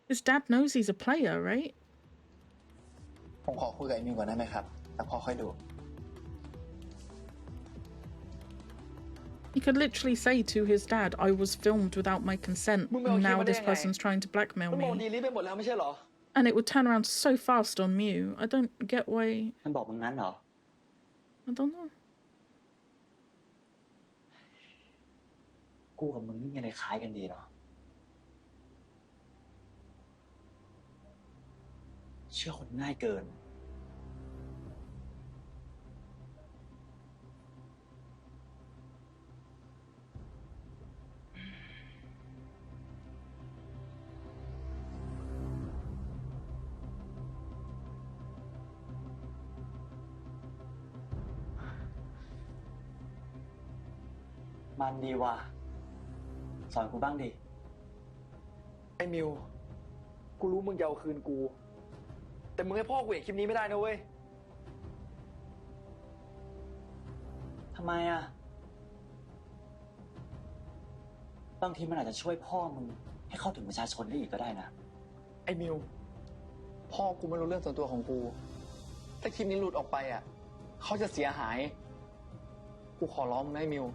His dad knows he's a player, right? ผมขอคุยกับไอ้มิวก่อนได้ไหมครับ แล้วพอค่อยดู He could literally say to his dad, I was filmed without my consent, and now this person's trying to blackmail มันบอกดี me. ลิฟต์ไปหมดแล้วไม่ใช่เหรอ And it would turn around so fast on Mew. I don't get why... มันบอกมึงงั้นเหรอ I don't know. กูกับมึงนี่มีอะไรคล้ายกันดีเนาะ เชื่อคนง่ายเกิน มันดีว่ะ สอนกูบ้างดิ ไอ้มิว กูรู้มึงจะเอาคืนกู แต่มึงให้พ่อกูเห็นคลิปนี้ไม่ได้นะเว้ย ทำไมอ่ะ บางทีมันอาจจะช่วยพ่อมึงให้เข้าถึงประชาชนได้อีกก็ได้นะ ไอ้มิว พ่อกูไม่รู้เรื่องส่วนตัวของกู ถ้าคลิปนี้หลุดออกไปอ่ะ เขาจะเสียหาย กูขอร้องมึงนะไอ้มิว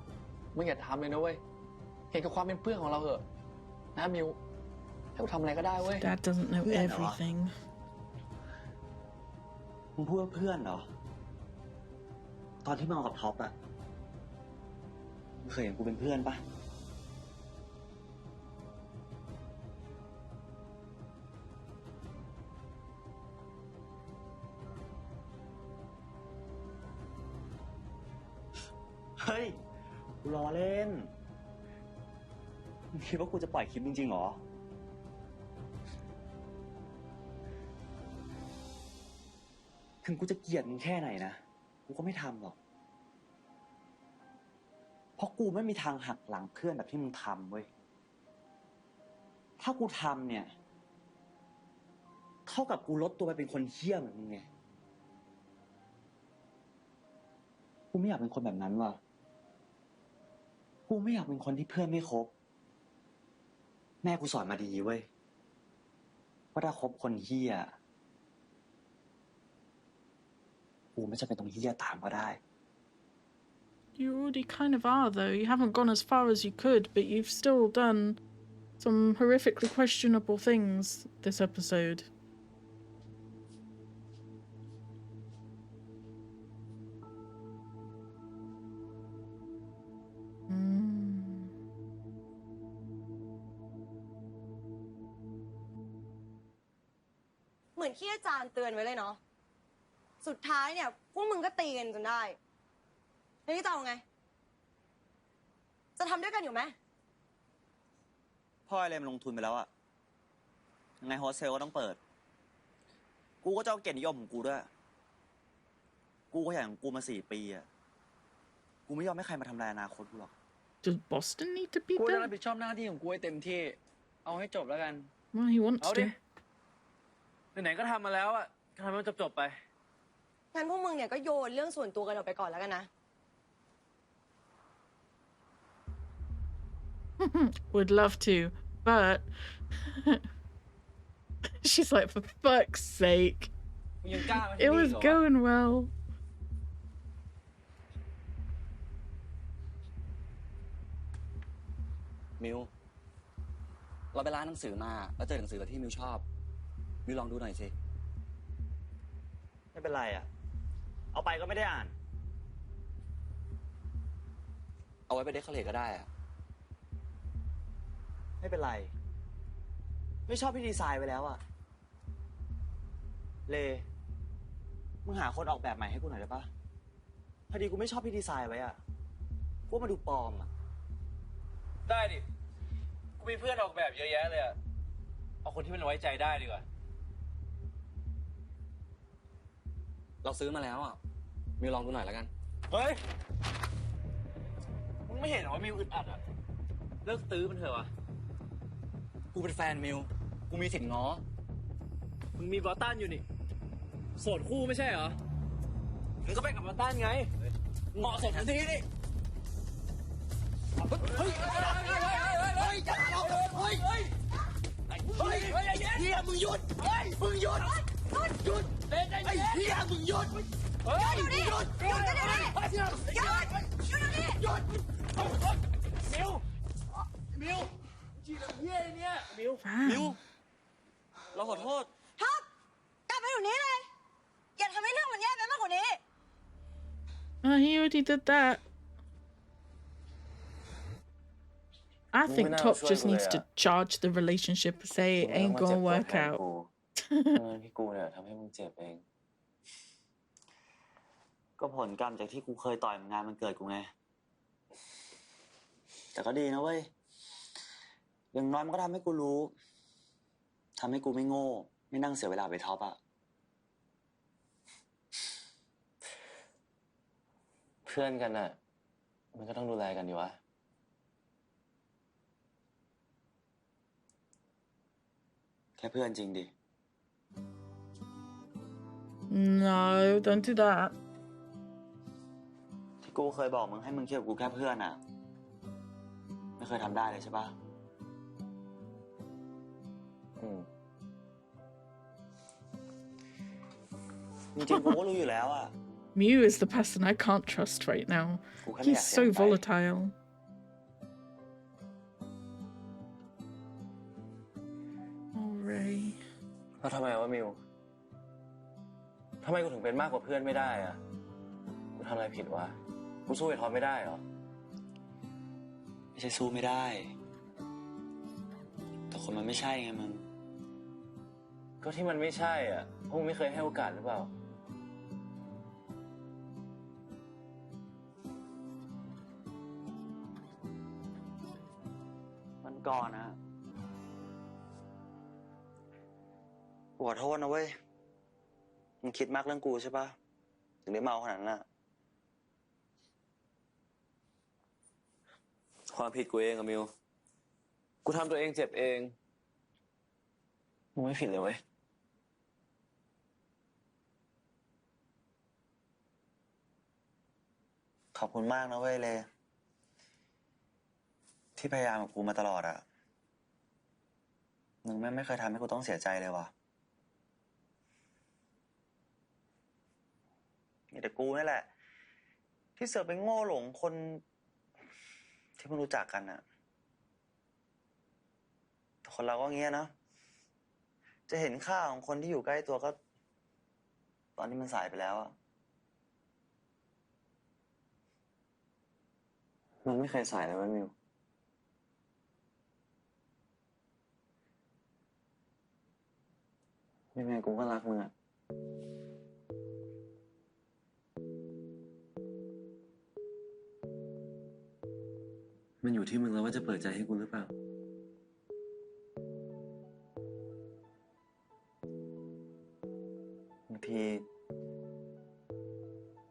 มึงอย่าทำเลยนะเว้ย เห็นกับความเป็นเพื่อนของเราเหอะ นะมิว ให้กูทำอะไรก็ได้เว้ย Dad doesn't know Yeah, no. everything. มึงพูดว่าเพื่อนเหรอ ตอนที่มึงเอากับท็อปอะมึงเคยเห็นกูเป็นเพื่อนปะ เฮ้ย กูล้อเล่น มึงคิดว่ากูจะปล่อยคลิปจริงๆเหรอ ถึงกูจะเกลียดมึงแค่ไหนนะ กูก็ไม่ทำหรอก เพราะกูไม่มีทางหักหลังเพื่อนแบบที่มึงทำเว้ย ถ้ากูทำเนี่ย เท่ากับกูลดตัวไปเป็นคนเหี้ยเหมือนมึงไง กูไม่อยากเป็นคนแบบนั้นว่ะ กูไม่อยากเป็นคนที่เพื่อนไม่คบ แม่กูสอนมาดีเว้ย ว่าถ้าคบคนเฮี้ยกูไม่จำเป็นต้องเฮี้ยตามก็ได้ You already kind of are, though. You haven't gone as far as you could, but you've still done some horrifically questionable things this episode. Mm. เหมือนที่อาจารย์เตือนไว้เลยเนาะ สุดท้ายเนี่ยพวกมึงก็ตีกันจนได้แล้วนี่จะเอาไง จะทำด้วยกันอยู่ไหม พ่ออะไรมันลงทุนไปแล้วอะยังไงโฮสเทลก็ต้องเปิด กูก็จะเอาเกียรตินิยมของกูด้วย กูก็อย่างของกูมา4 ปีอะกูไม่ยอมให้ใครมาทำลายอนาคตกูหรอก Does Boston need to be กูจะ there? รับผิดชอบหน้าที่ของกูให้เต็มที่ เอาให้จบแล้วกัน Well, he wants เอาดิ to. ไหนๆก็ทำมาแล้วอ่ะก็ทำให้มันจบๆไป งั้นพวกมึงเนี่ยก็โยนเรื่องส่วนตัวกันออกไปก่อนแล้วกันนะ Would love to, but she's like, for fuck's sake. มึงยังกล้ามา It ที่นี่ was เหรอ going well. มิว เราไปร้านหนังสือมาแล้วเจอหนังสือที่มิวชอบ มิวลองดูหน่อยสิ ไม่เป็นไรอะเอาไปก็ไม่ได้อ่าน เอาไว้ไปเดคอเรทก็ได้อะไม่เป็นไร ไม่ชอบที่ดีไซน์ไว้แล้วอะเล มึงหาคนออกแบบใหม่ให้กูหน่อยได้ปะพอดีกูไม่ชอบที่ดีไซน์ไว้อะกูว่ามันดูปลอมอะ ได้ดิ กูมีเพื่อนออกแบบเยอะแยะเลยอะเอาคนที่มันไว้ใจได้ดีกว่า เราซื้อมาแล้วอ่ะ มิวลองดูหน่อยแล้วกัน เฮ้ย มึงไม่เห็นเหรอว่ามิวอึดอัดอะเลิกตื้อมันเถอะวะ กูเป็นแฟนมิว กูมีสิทธิ์ง้อ มึงมีบอสตันอยู่นี่ โสดคู่ไม่ใช่เหรอ มึงก็ไปกับบอสตันไง เหมาะสมทันทีนี่ เฮ้ยจะเอาเฮ้ยเฮียมึงหยุดมึงหยุดหยุดไอ้เฮียมึงหยุดเฮ้ยหยุดหยุดกันดิหยุดหยุดหยุดมิวจีบเฮียเนี่ยมิว มิว เราขอโทษ ท็อปกลับไปอยู่นี้เลย อย่าทำให้เรื่องมันแย่ไปมากกว่านี้ He already did that. I think Top just needs to charge the relationship and say it ain't gonna work out. ที่กูเนี่ยทำให้มึงเจ็บเอง ก็ผลกรรมจากที่กูเคยต่อยงานมันเกิดกูไง แต่ก็ดีนะเว้ย อย่างน้อยมันก็ทำให้กูรู้ ทำให้กูไม่โง่ ไม่นั่งเสียเวลาไปท็อปอะเพื่อนกันน่ะ มันก็ต้องดูแลกันดีวะ แค่เพื่อนจริงดิ No, don't do that. ที่กูเคยบอกมึงให้มึงเทียบกับกูแค่เพื่อนอะไม่เคยทำได้เลยใช่ปะ จริงๆกูก็รู้อยู่แล้วอะ Mew is the person I can't trust right now. กูแค่ไม่อยา He's กเสีย so มันไป volatile. Oh, Ray. แล้วทำไมวะมิว ทำไมกูถึงเป็นมากกว่าเพื่อนไม่ได้อะกูทำอะไรผิดวะ กูสู้ไอ้ทอมไม่ได้เหรอ ไม่ใช่สู้ไม่ได้ แต่คนมันไม่ใช่ไงมึง ก็ที่มันไม่ใช่อ่ะเพราะมึงไม่เคยให้โอกาสหรือเปล่า มันก่อนนะกูขอโทษนะเว้ย มึงคิดมากเรื่องกูใช่ปะถึงได้เมาขนาดนั้นน่ะ ความผิดกูเองอะมิว กูทำตัวเองเจ็บเอง มึงไม่ผิดเลยเว้ย ขอบคุณมากนะเว้ยเล ที่พยายามกับกูมาตลอดอะ มึงแม่งไม่เคยทำให้กูต้องเสียใจเลยว่ะมีแต่กูนี่แหละ ที่เสือกไปโง่หลงคนที่เพิ่งรู้จักกันอะแต่คนเราก็เงี้ยนะ จะเห็นค่าของคนที่อยู่ใกล้ตัวก็ ตอนนี้มันสายไปแล้วอะมันไม่เคยสายเลยเว้ยมิวยังไงกูก็รักมึงอะมันอยู่ที่มึงแล้วว่าจะเปิดใจให้กูหรือเปล่า บางที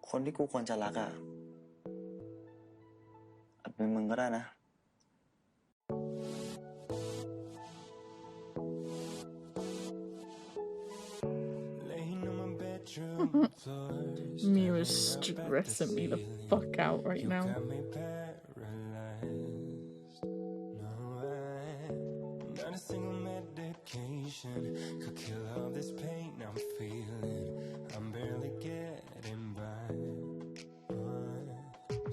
คนที่กูควรจะรักอะอาจเป็นมึงก็ได้นะ Mew is stressing me the fuck out right now. Not a single medication could kill all this pain I'm feeling. I'm barely getting by.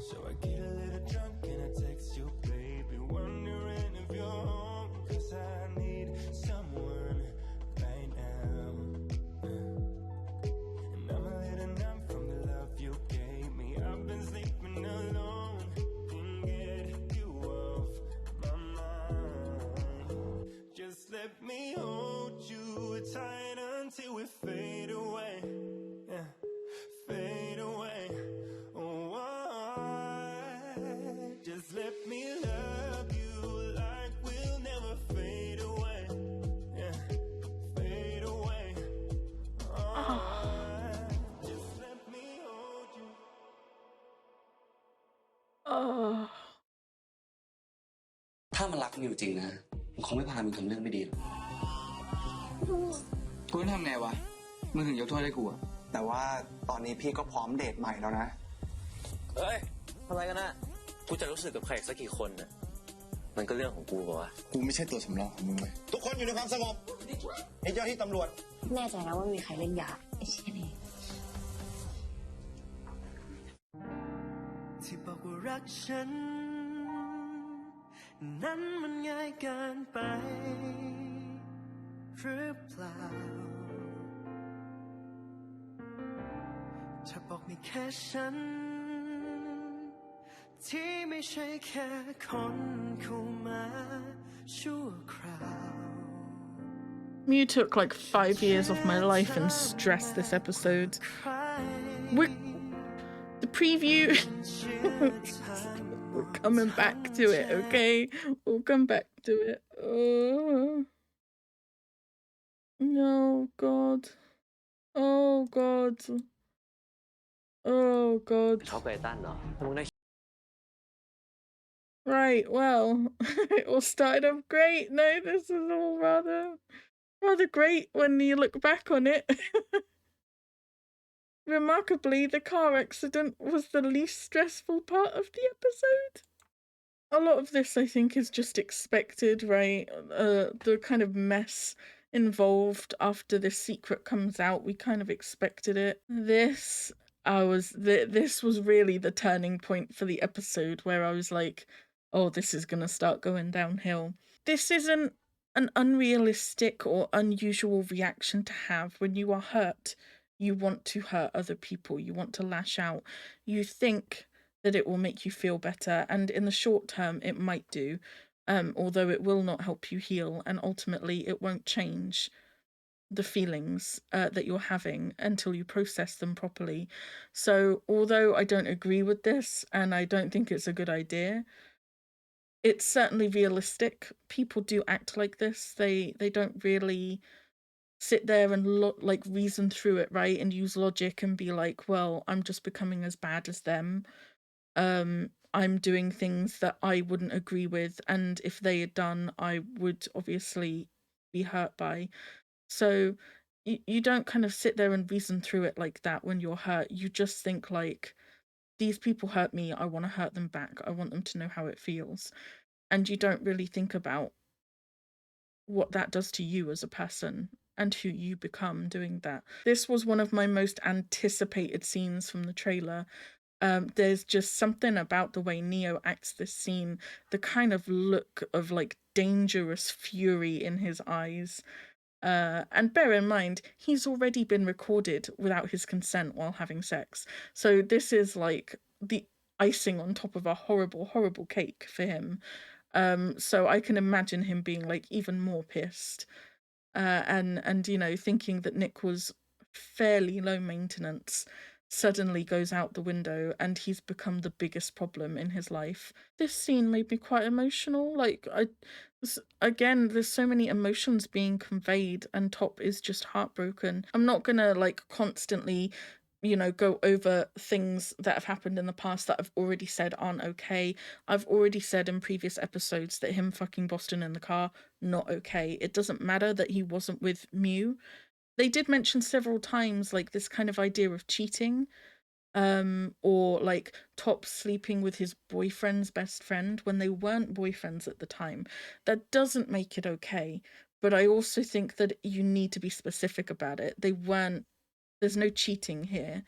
So I get a little drunk and I text you, baby, wondering if you're home. 'Cause I need someone right now. And I'm a little numb from the love you gave me. I've been sleeping alone, can't get you off my mind. Just let me hold you tight until we fade away. Yeah, fade away. Oh, just let me love you like we'll never fade away. Yeah, fade away. Just let me hold you. Oh. ถ้ามันรักมิวจริงนะมันคงไม่พามิวทำเรื่องไม่ดีหรอก กูต้องทำไงวะ มึงถึงยกโทษให้กูอะ แต่ว่าตอนนี้พี่ก็พร้อมเดทใหม่แล้วนะ เฮ้ยอะไรกันนะกูจะรู้สึกกับใครสักกี่คนน่ะมันก็เรื่องของกูป่ะวะ กูไม่ใช่ตัวสำรองของมึงเลยทุกคนอยู่ในความสงบไอ้เจ้าที่ตำรวจ แน่ใจนะว่ามีใครเล่นยาไอ้เชี่ยนี่ ที่บอกว่ารักฉัน นั้นมันง่ายเกินไปหรือเปล่าถ้าบอกมีแค่ฉัน ที่ไม่ใช่แค่คนเข้ามาชั่วคราว Mew took like 5 years off my life and stressed this episode. The preview. We're coming back to it, okay? We'll come back to it. Oh. No, God. Oh, God. Oh, God. ชอบไก่ตั้นเหรอถ้ามึงได้ Right, well, it all started off great. No, this is all rather great when you look back on it. Remarkably, the car accident was the least stressful part of the episode. A lot of this, I think, is just expected, right? The kind of mess involved after this secret comes out, we kind of expected it. This was really the turning point for the episode where I was like, oh, this is gonna start going downhill. This isn't an unrealistic or unusual reaction to have when you are hurt. You want to hurt other people, you want to lash out. You think that it will make you feel better, and in the short term it might do, although it will not help you heal, and ultimately it won't change the feelings that you're having until you process them properly. So although I don't agree with this and I don't think it's a good idea, it's certainly realistic. People do act like this. They don't really sit there and like reason through it, right, and use logic and be like, well, I'm just becoming as bad as them. I'm doing things that I wouldn't agree with, and if they had done, I would obviously be hurt by. So you don't kind of sit there and reason through it like that when you're hurt. You just think like, these people hurt me, I want to hurt them back, I want them to know how it feels. And you don't really think about what that does to you as a person and who you become doing that. This was one of my most anticipated scenes from the trailer. There's just something about the way Neo acts this scene, the kind of look of like dangerous fury in his eyes. And bear in mind, he's already been recorded without his consent while having sex. So this is like the icing on top of a horrible, horrible cake for him. So I can imagine him being like even more pissed. And you know, thinking that Nick was fairly low maintenance suddenly goes out the window and he's become the biggest problem in his life. This scene made me quite emotional. Like again, there's so many emotions being conveyed and Top is just heartbroken. I'm not gonna like constantly, you know, go over things that have happened in the past that I've already said aren't okay. I've already said in previous episodes that him fucking Boston in the car, not okay. It doesn't matter that he wasn't with Mew. They did mention several times like this kind of idea of cheating, or like Top sleeping with his boyfriend's best friend when they weren't boyfriends at the time. That doesn't make it okay, but I also think that you need to be specific about it. They weren't, there's no cheating here.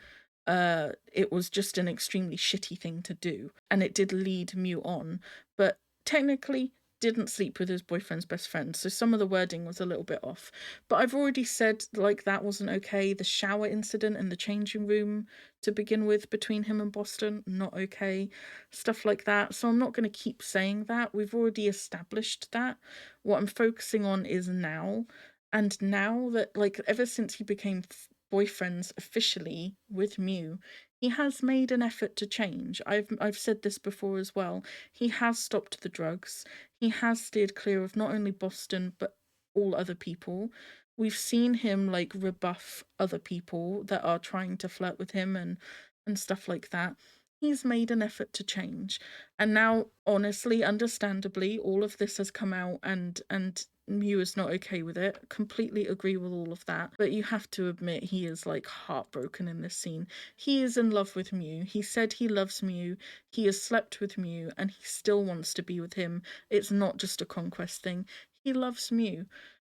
It was just an extremely shitty thing to do, and it did lead Mew on, but technically didn't sleep with his boyfriend's best friend, so some of the wording was a little bit off. But I've already said like that wasn't okay. The shower incident in the changing room to begin with between him and Boston, not okay. Stuff like that. So I'm not going to keep saying that. We've already established that. What I'm focusing on is now. And now that, like, ever since he became boyfriends officially with Mew, he has made an effort to change. I've said this before as well. He has stopped the drugs. He has steered clear of not only Boston but all other people. We've seen him like rebuff other people that are trying to flirt with him and stuff like that. He's made an effort to change. And now, honestly, understandably, all of this has come out and Mew is not okay with it. Completely agree with all of that. But you have to admit he is like heartbroken in this scene. He is in love with Mew. He said he loves Mew. He has slept with Mew and he still wants to be with him. It's not just a conquest thing. He loves Mew.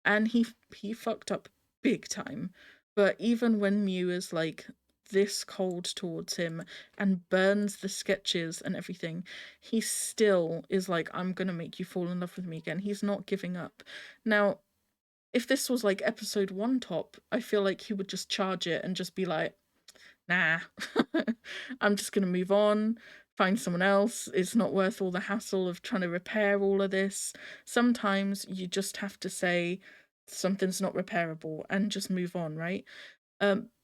And he fucked up big time. But even when Mew is like this cold towards him and burns the sketches and everything, he still is like, I'm gonna make you fall in love with me again. He's not giving up. Now, if this was like episode 1 Top, I feel like he would just charge it and just be like, nah, I'm just gonna move on, find someone else. It's not worth all the hassle of trying to repair all of this. Sometimes you just have to say something's not repairable and just move on, right?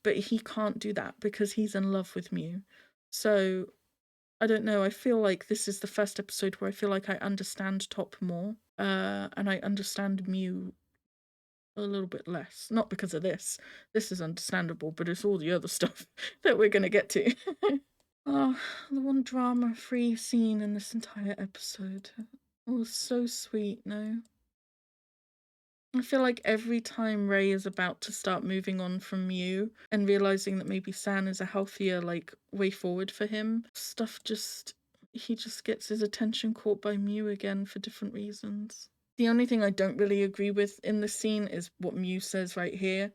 But he can't do that because he's in love with Mew. So I don't know. I feel like this is the first episode where I feel like I understand Top more, and I understand Mew a little bit less. Not because of this. This is understandable, but it's all the other stuff that we're gonna get to. Oh, the one drama-free scene in this entire episode. It was so sweet, no? I feel like every time Ray is about to start moving on from Mew and realizing that maybe San is a healthier, like, way forward for him, he just gets his attention caught by Mew again for different reasons. The only thing I don't really agree with in this scene is what Mew says right here.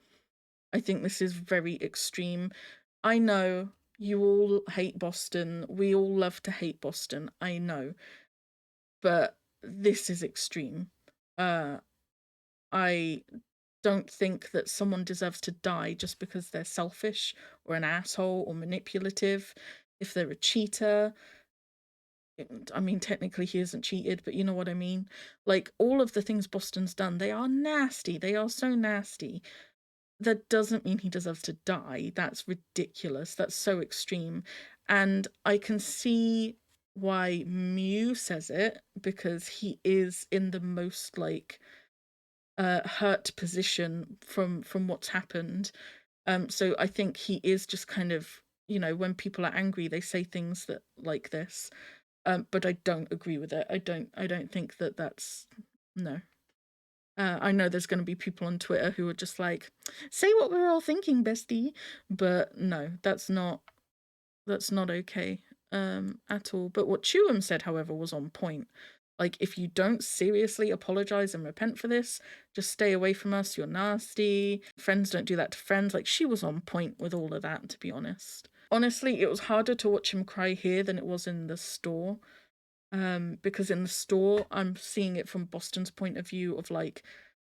I think this is very extreme. I know you all hate Boston. We all love to hate Boston. I know. But this is extreme. I don't think that someone deserves to die just because they're selfish or an asshole or manipulative. If they're a cheater, I mean, technically he isn't cheated, but you know what I mean? Like, all of the things Boston's done, they are nasty. They are so nasty. That doesn't mean he deserves to die. That's ridiculous. That's so extreme. And I can see why Mew says it, because he is in the most, like, hurt position from what's happened. So I think he is just kind of, you know, when people are angry, they say things that like this. But I don't agree with it. I don't think that that's, no. I know there's going to be people on Twitter who are just like, say what we're all thinking, bestie. But no, that's not okay at all. But what Chewam said, however, was on point. Like, if you don't seriously apologize and repent for this, just stay away from us. You're nasty. Friends don't do that to friends. Like, she was on point with all of that, to be honest. Honestly, it was harder to watch him cry here than it was in the store. Because in the store, I'm seeing it from Boston's point of view of like,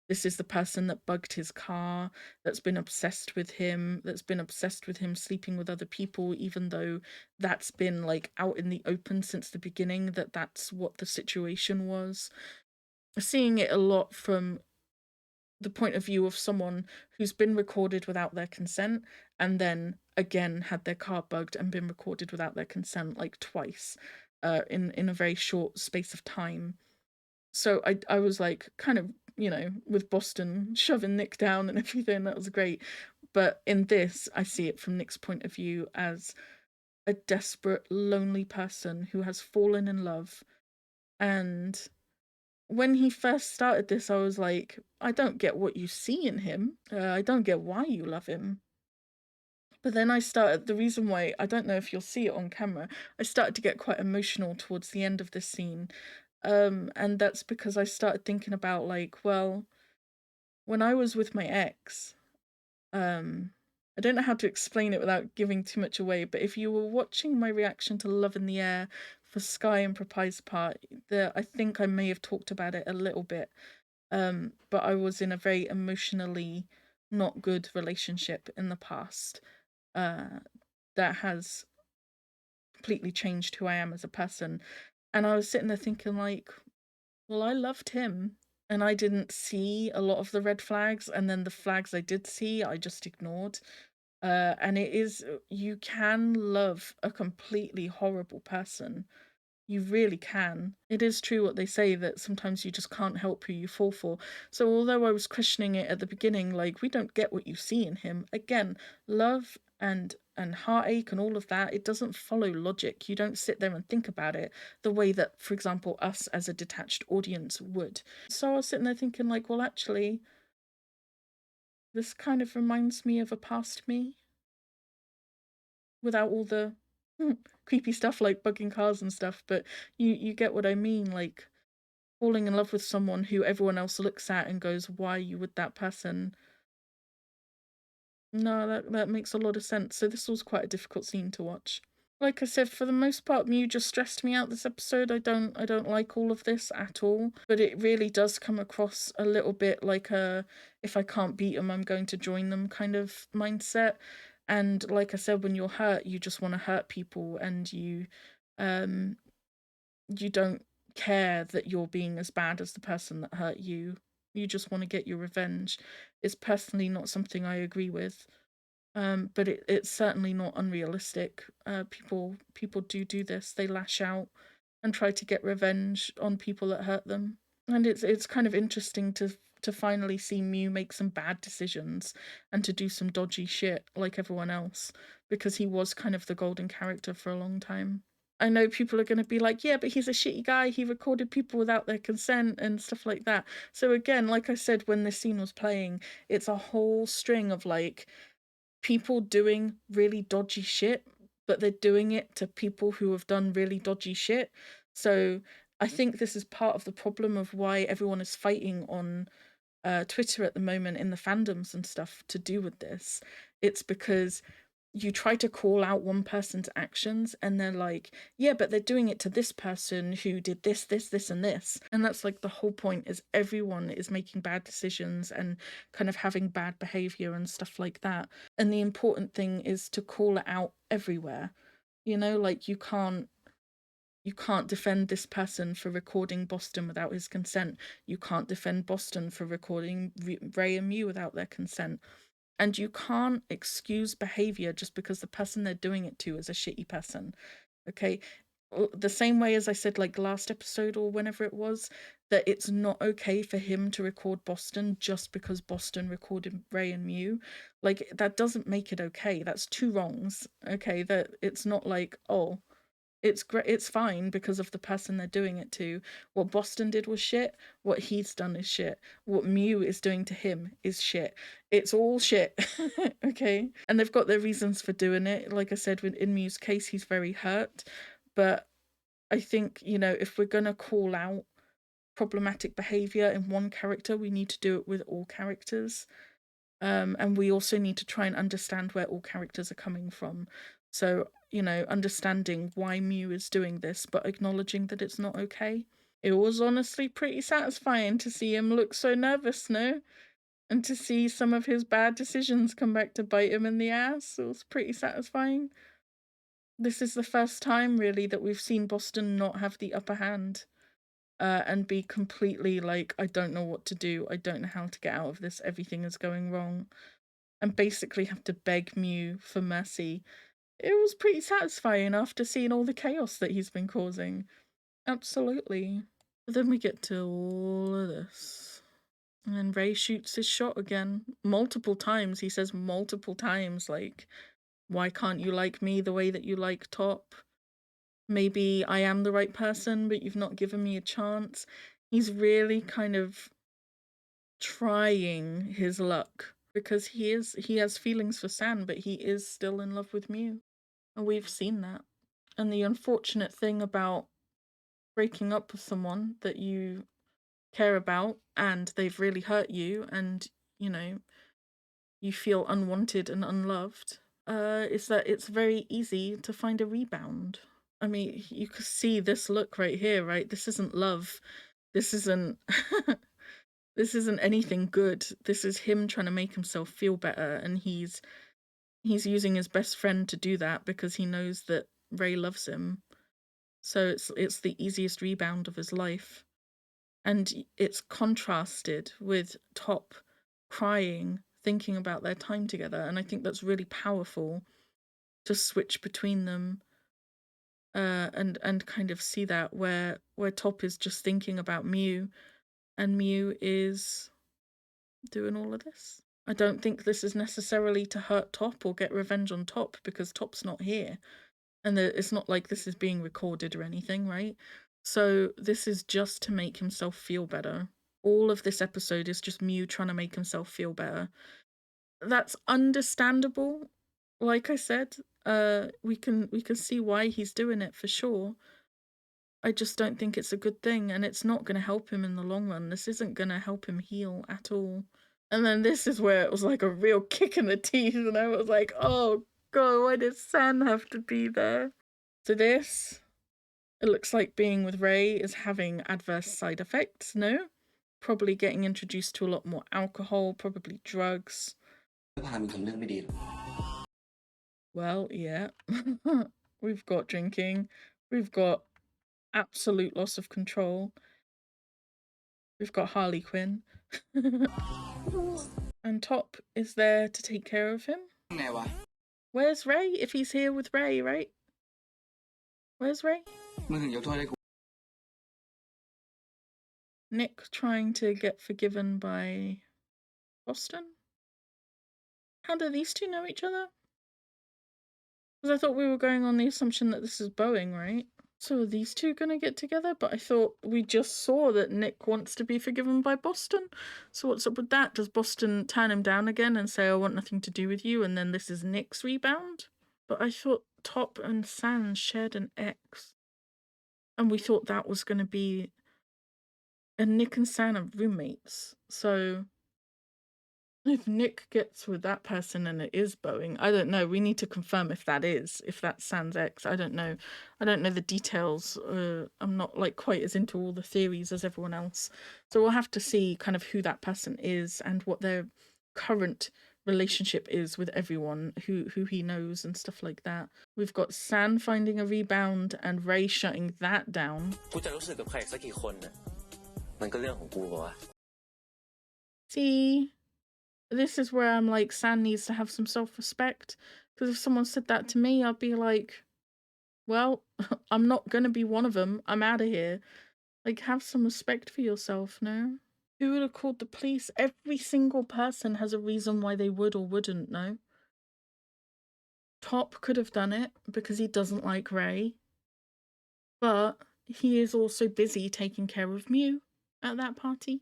this is the person that bugged his car, that's been obsessed with him, sleeping with other people, even though that's been like out in the open since the beginning, that's what the situation was. Seeing it a lot from the point of view of someone who's been recorded without their consent and then again had their car bugged and been recorded without their consent like twice in a very short space of time. So I was like kind of, you know, with Boston shoving Nick down and everything, that was great. But in this, I see it from Nick's point of view as a desperate, lonely person who has fallen in love. And when he first started this, I was like, I don't get what you see in him. I don't get why you love him. But then the reason why, I don't know if you'll see it on camera, I started to get quite emotional towards the end of this scene. And that's because I started thinking about like, well, when I was with my ex, I don't know how to explain it without giving too much away, but if you were watching my reaction to Love in the Air for Sky and Propy's part, I think I may have talked about it a little bit. But I was in a very emotionally not good relationship in the past. That has completely changed who I am as a person. And I was sitting there thinking like, well, I loved him and I didn't see a lot of the red flags, and then the flags I did see, I just ignored. And it is, you can love a completely horrible person. You really can. It is true what they say that sometimes you just can't help who you fall for. So although I was questioning it at the beginning, like, we don't get what you see in him. Again, love and heartache and all of that, it doesn't follow logic. You don't sit there and think about it the way that, for example, us as a detached audience would. So I was sitting there thinking like, well, actually, this kind of reminds me of a past me without all the creepy stuff like bugging cars and stuff, but you get what I mean, like falling in love with someone who everyone else looks at and goes, why are you with that person? No, that makes a lot of sense. So this was quite a difficult scene to watch. Like I said, for the most part, Mew just stressed me out this episode. I don't like all of this at all. But it really does come across a little bit like a, if I can't beat them, I'm going to join them kind of mindset. And like I said, when you're hurt, you just want to hurt people, and you don't care that you're being as bad as the person that hurt you. You just want to get your revenge. It's personally not something I agree with. But it's certainly not unrealistic. People do this. They lash out and try to get revenge on people that hurt them. And it's kind of interesting to finally see Mew make some bad decisions and to do some dodgy shit like everyone else, because he was kind of the golden character for a long time. I know people are going to be like, yeah, but he's a shitty guy. He recorded people without their consent and stuff like that. So again, like I said, when this scene was playing, it's a whole string of like people doing really dodgy shit, but they're doing it to people who have done really dodgy shit. So I think this is part of the problem of why everyone is fighting on Twitter at the moment in the fandoms and stuff to do with this. It's because you try to call out one person's actions and they're like, yeah, but they're doing it to this person who did this, this, this, and this. And that's like the whole point, is everyone is making bad decisions and kind of having bad behavior and stuff like that. And the important thing is to call it out everywhere. You know, like you can't defend this person for recording Boston without his consent. You can't defend Boston for recording Ray and Mew without their consent. And you can't excuse behavior just because the person they're doing it to is a shitty person. Okay? The same way as I said, like last episode or whenever it was, that it's not okay for him to record Boston just because Boston recorded Ray and Mew. Like, that doesn't make it okay. That's two wrongs. Okay? That it's not like, oh, it's great, it's fine because of the person they're doing it to. What Boston did was shit. What he's done is shit. What Mew is doing to him is shit. It's all shit. Okay? And they've got their reasons for doing it. Like I said, in Mew's case, he's very hurt. But I think, you know, if we're gonna call out problematic behavior in one character, we need to do it with all characters. And we also need to try and understand where all characters are coming from. So, you know, understanding why Mew is doing this, but acknowledging that it's not okay. It was honestly pretty satisfying to see him look so nervous, no? And to see some of his bad decisions come back to bite him in the ass. It was pretty satisfying. This is the first time, really, that we've seen Boston not have the upper hand. And be completely like, I don't know what to do. I don't know how to get out of this. Everything is going wrong. And basically have to beg Mew for mercy. It was pretty satisfying after seeing all the chaos that he's been causing. Absolutely. But then we get to all of this. And then Ray shoots his shot again. Multiple times. He says multiple times, like, why can't you like me the way that you like Top? Maybe I am the right person, but you've not given me a chance. He's really kind of trying his luck because he has feelings for San, but he is still in love with Mew. And we've seen that. And the unfortunate thing about breaking up with someone that you care about and they've really hurt you and, you know, you feel unwanted and unloved, is that it's very easy to find a rebound. I mean, you can see this look right here, right? This isn't love. This isn't this isn't anything good. This is him trying to make himself feel better, and he's using his best friend to do that because he knows that Ray loves him. So it's the easiest rebound of his life. And it's contrasted with Top crying, thinking about their time together, and I think that's really powerful to switch between them. And kind of see that where Top is just thinking about Mew and Mew is doing all of this. I don't think this is necessarily to hurt Top or get revenge on Top because Top's not here. And it's not like this is being recorded or anything, right? So this is just to make himself feel better. All of this episode is just Mew trying to make himself feel better. That's understandable. Like I said, we can see why he's doing it for sure. I just don't think it's a good thing, and it's not going to help him in the long run. This isn't going to help him heal at all. And then this is where it was like a real kick in the teeth, and I was like, oh god, why did San have to be there? So this, it looks like being with Ray is having adverse side effects, no? Probably getting introduced to a lot more alcohol, probably drugs. Well, yeah. We've got drinking. We've got absolute loss of control. We've got Harley Quinn. And Top is there to take care of him. Where's Ray? If he's here with Ray, right? Where's Ray? Nick trying to get forgiven by Boston? How do these two know each other? Because I thought we were going on the assumption that this is Boeing, right? So are these two gonna get together? But I thought we just saw that Nick wants to be forgiven by Boston. So what's up with that? Does Boston turn him down again and say, I want nothing to do with you, and then this is Nick's rebound? But I thought Top and San shared an ex. And we thought that was gonna be... And Nick and San are roommates. So if Nick gets with that person and it is Boeing, I don't know. We need to confirm if that's San's ex. I don't know. I don't know the details. I'm not like quite as into all the theories as everyone else. So we'll have to see kind of who that person is and what their current relationship is with everyone who he knows and stuff like that. We've got San finding a rebound and Ray shutting that down. See? This is where I'm like, San needs to have some self-respect. Because if someone said that to me, I'd be like, well, I'm not going to be one of them. I'm out of here. Like, have some respect for yourself, no? Who would have called the police? Every single person has a reason why they would or wouldn't, no? Top could have done it because he doesn't like Ray. But he is also busy taking care of Mew at that party.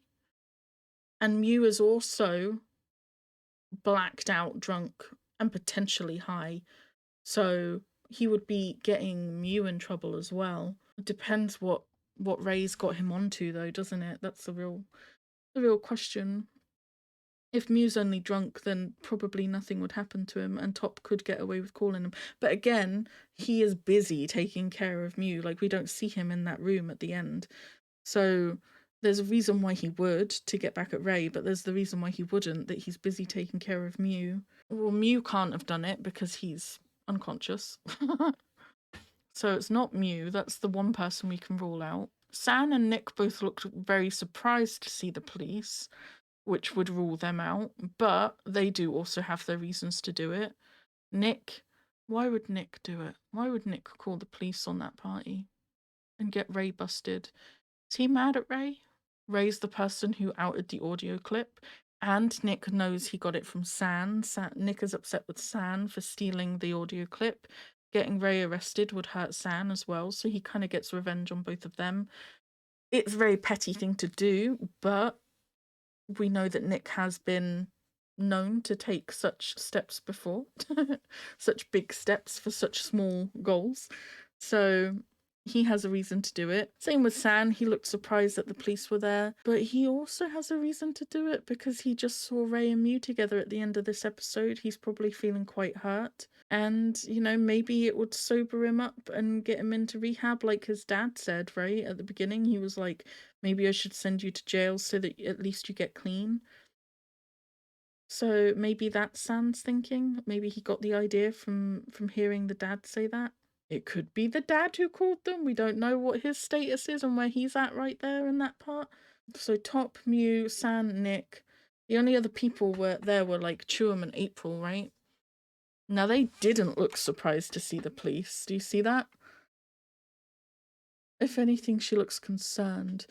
And Mew is also blacked out, drunk, and potentially high. So he would be getting Mew in trouble as well. It depends what what Ray's got him onto, though, doesn't it? That's the real question. If Mew's only drunk, then probably nothing would happen to him, and Top could get away with calling him. But again, he is busy taking care of Mew. Like, we don't see him in that room at the end. So there's a reason why he would, to get back at Ray, but there's the reason why he wouldn't, that he's busy taking care of Mew. Well, Mew can't have done it because he's unconscious. So it's not Mew. That's the one person we can rule out. San and Nick both looked very surprised to see the police, which would rule them out, but they do also have their reasons to do it. Nick, why would Nick do it? Why would Nick call the police on that party and get Ray busted? Is he mad at Ray? Ray's the person who outed the audio clip, and Nick knows he got it from San. Nick is upset with San for stealing the audio clip. Getting Ray arrested would hurt San as well, so he kind of gets revenge on both of them. It's a very petty thing to do, but we know that Nick has been known to take such steps before, such big steps for such small goals. So he has a reason to do it. Same with San. He looked surprised that the police were there, but he also has a reason to do it because he just saw Ray and Mew together at the end of this episode. He's probably feeling quite hurt. And, you know, maybe it would sober him up and get him into rehab, like his dad said, right? At the beginning, he was like, maybe I should send you to jail so that at least you get clean. So maybe that's San's thinking. Maybe he got the idea from hearing the dad say that. It could be the dad who called them. We don't know what his status is and where he's at right there in that part. So Top, Mew, San, Nick. The only other people were like Chuum and April, right? Now, they didn't look surprised to see the police. Do you see that? If anything, she looks concerned.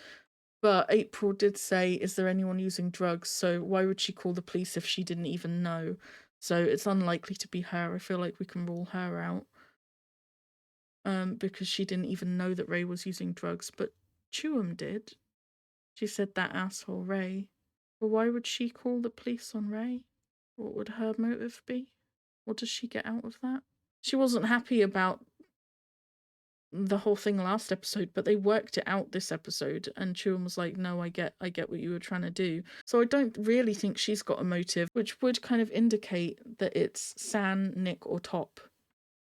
But April did say, is there anyone using drugs? So why would she call the police if she didn't even know? So it's unlikely to be her. I feel like we can rule her out. Because she didn't even know that Ray was using drugs. But Chuum did. She said that asshole Ray. But why would she call the police on Ray? What would her motive be? What does she get out of that? She wasn't happy about the whole thing last episode, but they worked it out this episode, and Chuum was like, no, I get what you were trying to do. So I don't really think she's got a motive, which would kind of indicate that it's San, Nick, or Top,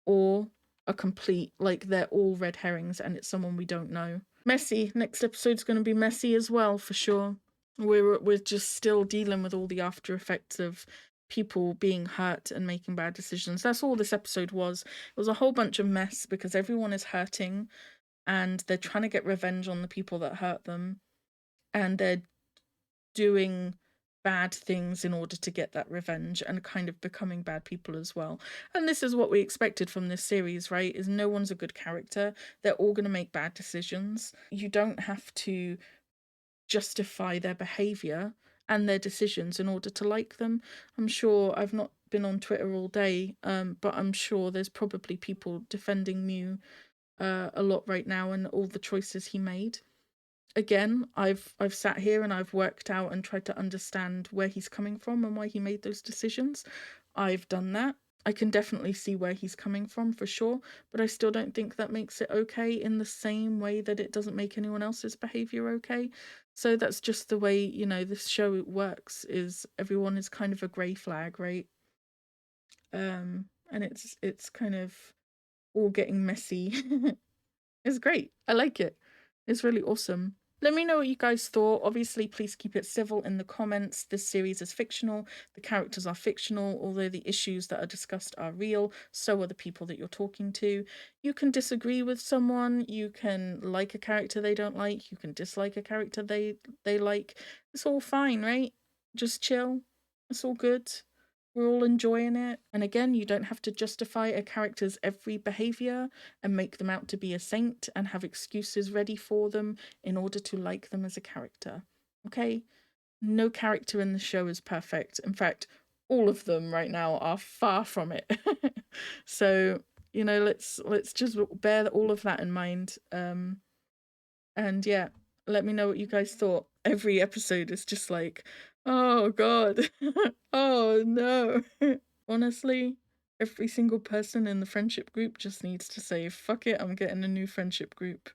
or a complete, like, they're all red herrings and it's someone we don't know. Messy. Next episode's going to be messy as well, for sure. We're just still dealing with all the after effects of people being hurt and making bad decisions. That's all this episode was. It was a whole bunch of mess because everyone is hurting and they're trying to get revenge on the people that hurt them, and they're doing bad things in order to get that revenge and kind of becoming bad people as well. And this is what we expected from this series, right? Is no one's a good character. They're all going to make bad decisions. You don't have to justify their behavior and their decisions in order to like them. I'm sure, I've not been on Twitter all day, but I'm sure there's probably people defending Mew a lot right now and all the choices he made. Again, I've sat here and I've worked out and tried to understand where he's coming from and why he made those decisions. I've done that. I can definitely see where he's coming from for sure, but I still don't think that makes it okay in the same way that it doesn't make anyone else's behavior okay. So that's just the way, you know, this show works, is everyone is kind of a grey flag, right? And it's kind of all getting messy. It's great. I like it. It's really awesome. Let me know what you guys thought. Obviously, please keep it civil in the comments. This series is fictional. The characters are fictional, although the issues that are discussed are real. So are the people that you're talking to. You can disagree with someone. You can like a character they don't like. You can dislike a character they like. It's all fine, right? Just chill. It's all good. We're all enjoying it. And again, you don't have to justify a character's every behavior and make them out to be a saint and have excuses ready for them in order to like them as a character. Okay? No character in the show is perfect. In fact, all of them right now are far from it. So, you know, let's just bear all of that in mind. And yeah, let me know what you guys thought. Every episode is just like, oh god, oh no. Honestly, every single person in the friendship group just needs to say, fuck it, I'm getting a new friendship group.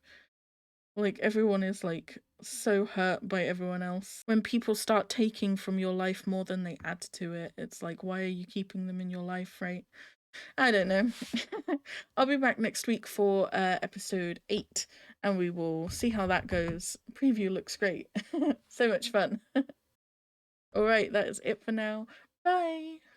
Like, everyone is, like, so hurt by everyone else. When people start taking from your life more than they add to it, it's like, why are you keeping them in your life, right? I don't know. I'll be back next week for episode 8, and we will see how that goes. Preview looks great. So much fun. Alright, that is it for now. Bye!